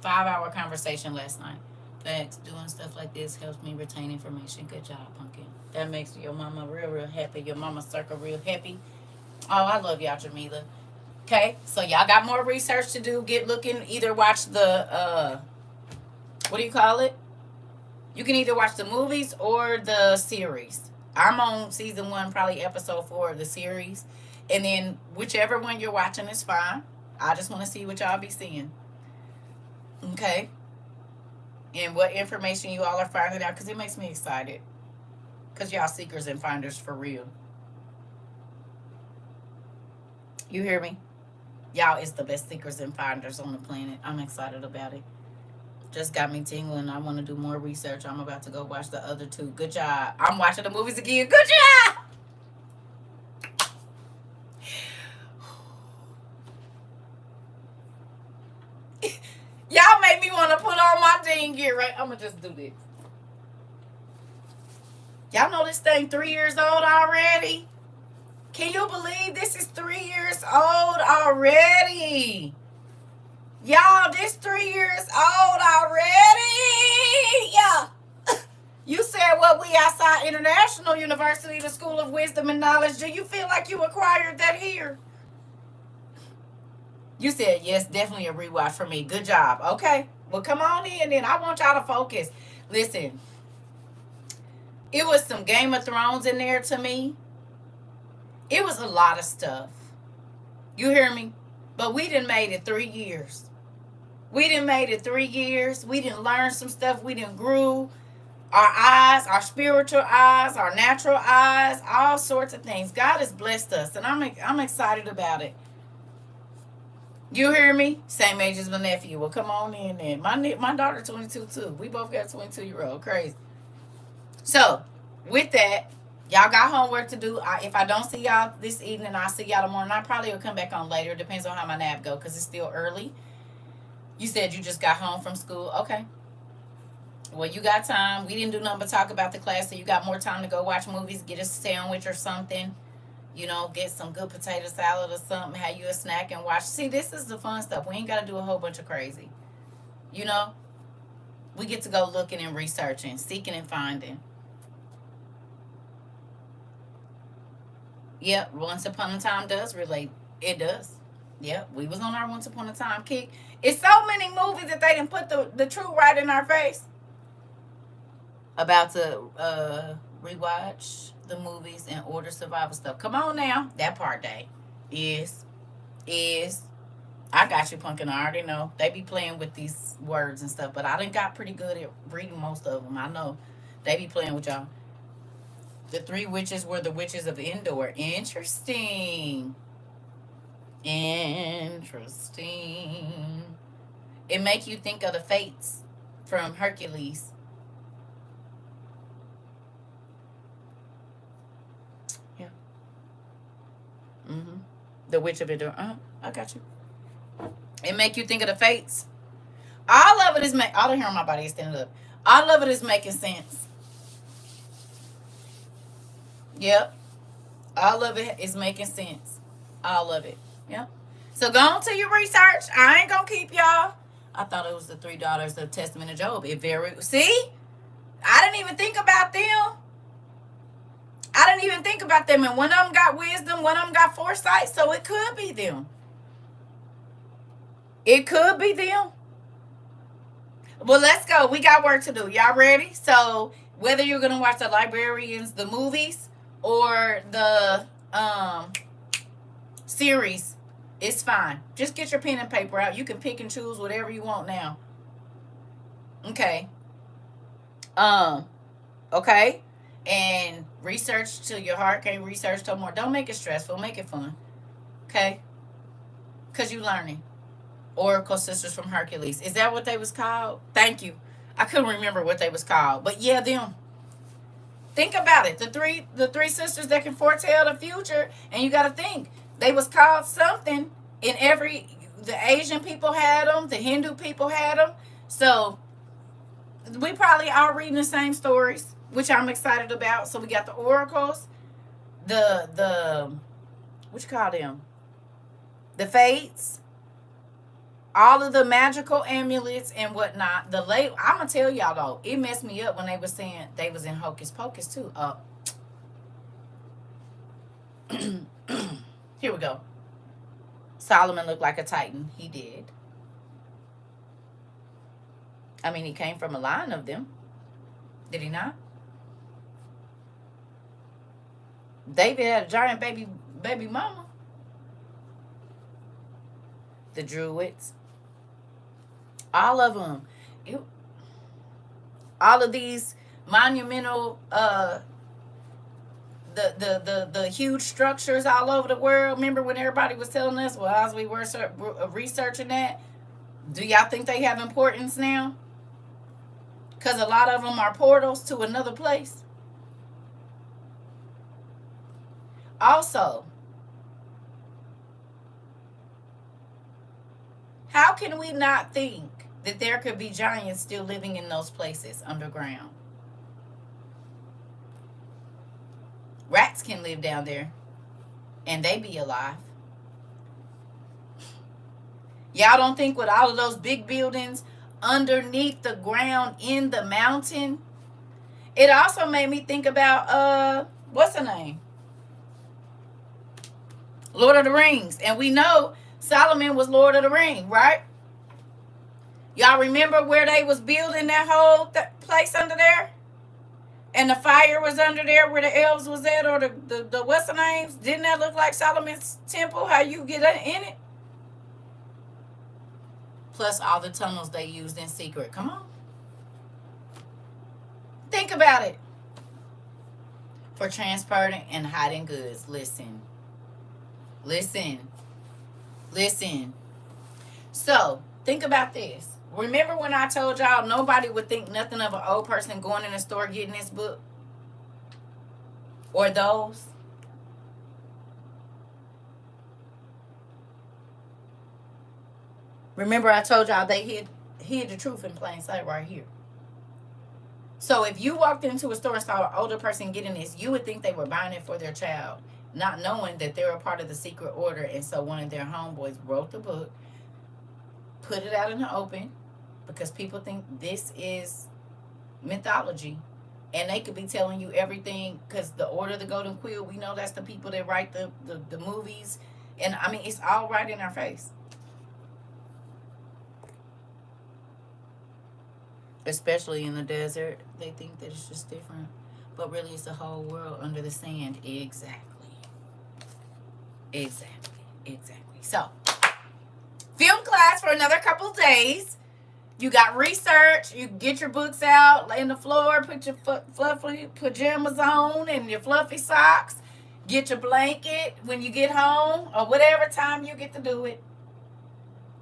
5 hour conversation last night. Facts. Doing stuff like this helps me retain information. Good job, Pumpkin. That makes your mama real, real happy. Your mama circle real happy. Oh, I love y'all, Jamila. Okay, so y'all got more research to do. Get looking. Either watch the what do you call it? You can either watch the movies or the series. I'm on season 1, probably episode 4 of the series, and then whichever one you're watching is fine. I just want to see what y'all be seeing. Okay, and what information you all are finding out, because it makes me excited. Because y'all seekers and finders for real. You hear me? Y'all is the best seekers and finders on the planet. I'm excited about it. Just got me tingling. I want to do more research. I'm about to go watch the other 2. Good job. I'm watching the movies again. Good job. Y'all make me want to put on my dang gear, right? I'm going to just do this. Y'all know this thing 3 years old already? Can you believe this is 3 years old already? Y'all, this 3 years old already. Yeah. You said what? We outside International University, the School of Wisdom and Knowledge. Do you feel like you acquired that here? You said yes, definitely a rewatch for me. Good job. Okay. Well, come on in then. I want y'all to focus. Listen, it was some Game of Thrones in there to me. It was a lot of stuff. You hear me? But we done made it 3 years. We done made it 3 years. We done learned some stuff. We done grew. Our eyes, our spiritual eyes, our natural eyes, all sorts of things. God has blessed us, and I'm excited about it. You hear me? Same age as my nephew. Well, come on in then. My daughter 22 too. We both got 22-year-old. Crazy. So, with that, y'all got homework to do. If I don't see y'all this evening, I'll see y'all tomorrow. I probably will come back on later. It depends on how my nap go, because it's still early. You said you just got home from school. Okay. Well, you got time. We didn't do nothing but talk about the class, so you got more time to go watch movies, get a sandwich or something. You know, get some good potato salad or something, have you a snack and watch. See, this is the fun stuff. We ain't got to do a whole bunch of crazy. You know? We get to go looking and researching, seeking and finding. Yep, Once Upon a Time does relate. It does. Yep, we was on our Once Upon a Time kick. It's so many movies that they didn't put the truth right in our face. About to rewatch the movies and order survival stuff. Come on now. That part day is I got you, Pumpkin. I already know. They be playing with these words and stuff, but I done got pretty good at reading most of them. I know. They be playing with y'all. The 3 witches were the witches of Endor. Interesting. Interesting. It make you think of the Fates from Hercules. Yeah. The Witch of Endor. I got you. It make you think of the Fates. All of it is all the hair on my body is standing up. All of it is making sense. Yep. All of it is making sense. All of it. Yep. So go on to your research. I ain't gonna keep y'all. I thought it was the 3 daughters of Testament of Job. See? I didn't even think about them. I didn't even think about them. And one of them got wisdom, one of them got foresight. So it could be them. It could be them. Well, let's go. We got work to do. Y'all ready? So whether you're gonna watch the Librarians, the movies, or the series, it's fine. Just get your pen and paper out. You can pick and choose whatever you want now. Okay. Okay. And research till your heart can't research no more. Don't make it stressful. Make it fun. Okay? Because you learning. Oracle Sisters from Hercules. Is that what they was called? Thank you. I couldn't remember what they was called. But yeah, them. Think about it. The three sisters that can foretell the future. And you got to think. They was called something. The Asian people had them. The Hindu people had them. So we probably all reading the same stories, which I'm excited about. So we got the oracles, the what you call them, the fates, all of the magical amulets and whatnot. I'm gonna tell y'all though, it messed me up when they were saying they was in Hocus Pocus too. Here we go. Solomon looked like a titan. He did. I mean, he came from a line of them. Did he not? David had a giant baby mama. The Druids. All of them. All of these monumental the huge structures all over the world. Remember when everybody was telling us, well, as we were researching that, do y'all think they have importance now? Because a lot of them are portals to another place. Also, how can we not think that there could be giants still living in those places underground? Rats can live down there and they be alive. Y'all don't think with all of those big buildings underneath the ground in the mountain? It also made me think about what's her name? Lord of the Rings. And we know Solomon was Lord of the Ring, right? Y'all remember where they was building that whole place under there? And the fire was under there where the elves was at, or the what's the names? Didn't that look like Solomon's temple? How you get in it? Plus all the tunnels they used in secret. Come on. Think about it. For transporting and hiding goods. Listen. So, think about this. Remember when I told y'all nobody would think nothing of an old person going in the store getting this book? Or those? Remember I told y'all they hid the truth in plain sight right here. So if you walked into a store and saw an older person getting this, you would think they were buying it for their child, not knowing that they're a part of the secret order. And so one of their homeboys wrote the book, put it out in the open, because people think this is mythology. And they could be telling you everything, because the Order of the Golden Quill, we know that's the people that write the movies. And I mean, it's all right in our face. Especially in the desert, they think that it's just different. But really, it's the whole world under the sand. Exactly. So, film class for another couple days. You got research. You get your books out, lay on the floor, put your fluffy pajamas on and your fluffy socks. Get your blanket when you get home or whatever time you get to do it.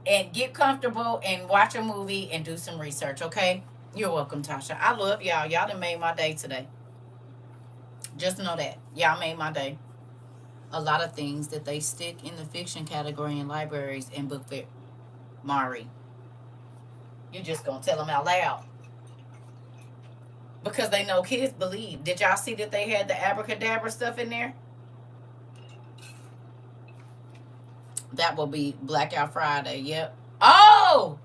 And get comfortable and watch a movie and do some research, okay? You're welcome, Tasha. I love y'all. Y'all done made my day today. Just know that. Y'all made my day. A lot of things that they stick in the fiction category in libraries and book fair. Mari. You're just going to tell them out loud. Because they know kids believe. Did y'all see that they had the abracadabra stuff in there? That will be Blackout Friday. Yep. Oh,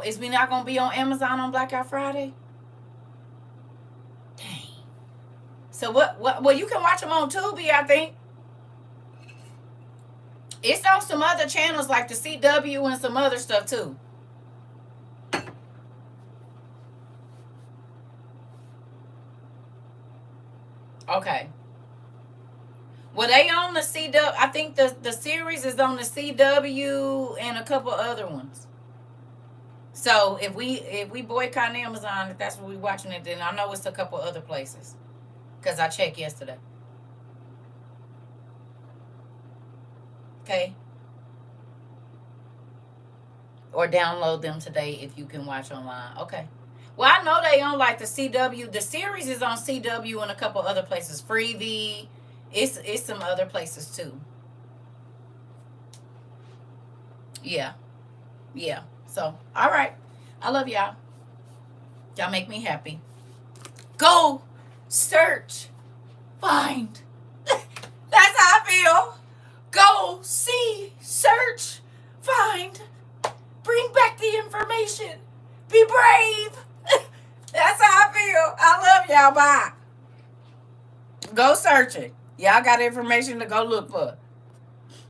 is we not going to be on Amazon on Blackout Friday? Dang. So what? Well, you can watch them on Tubi, I think. It's on some other channels like the CW and some other stuff too. Okay. Well, they on the CW. I think the series is on the CW and a couple other ones. So if we boycott Amazon, if that's what we watching it, then I know it's a couple other places. Because I checked yesterday. Okay. Or download them today if you can watch online. Okay. Well, I know they on like the CW. The series is on CW and a couple other places. Freevee. It's some other places too. Yeah. So, all right. I love y'all. Y'all make me happy. Go, search, find. That's how I feel. Go, see, search, find. Bring back the information. Be brave. That's how I feel. I love y'all. Bye. Go searching. Y'all got information to go look for.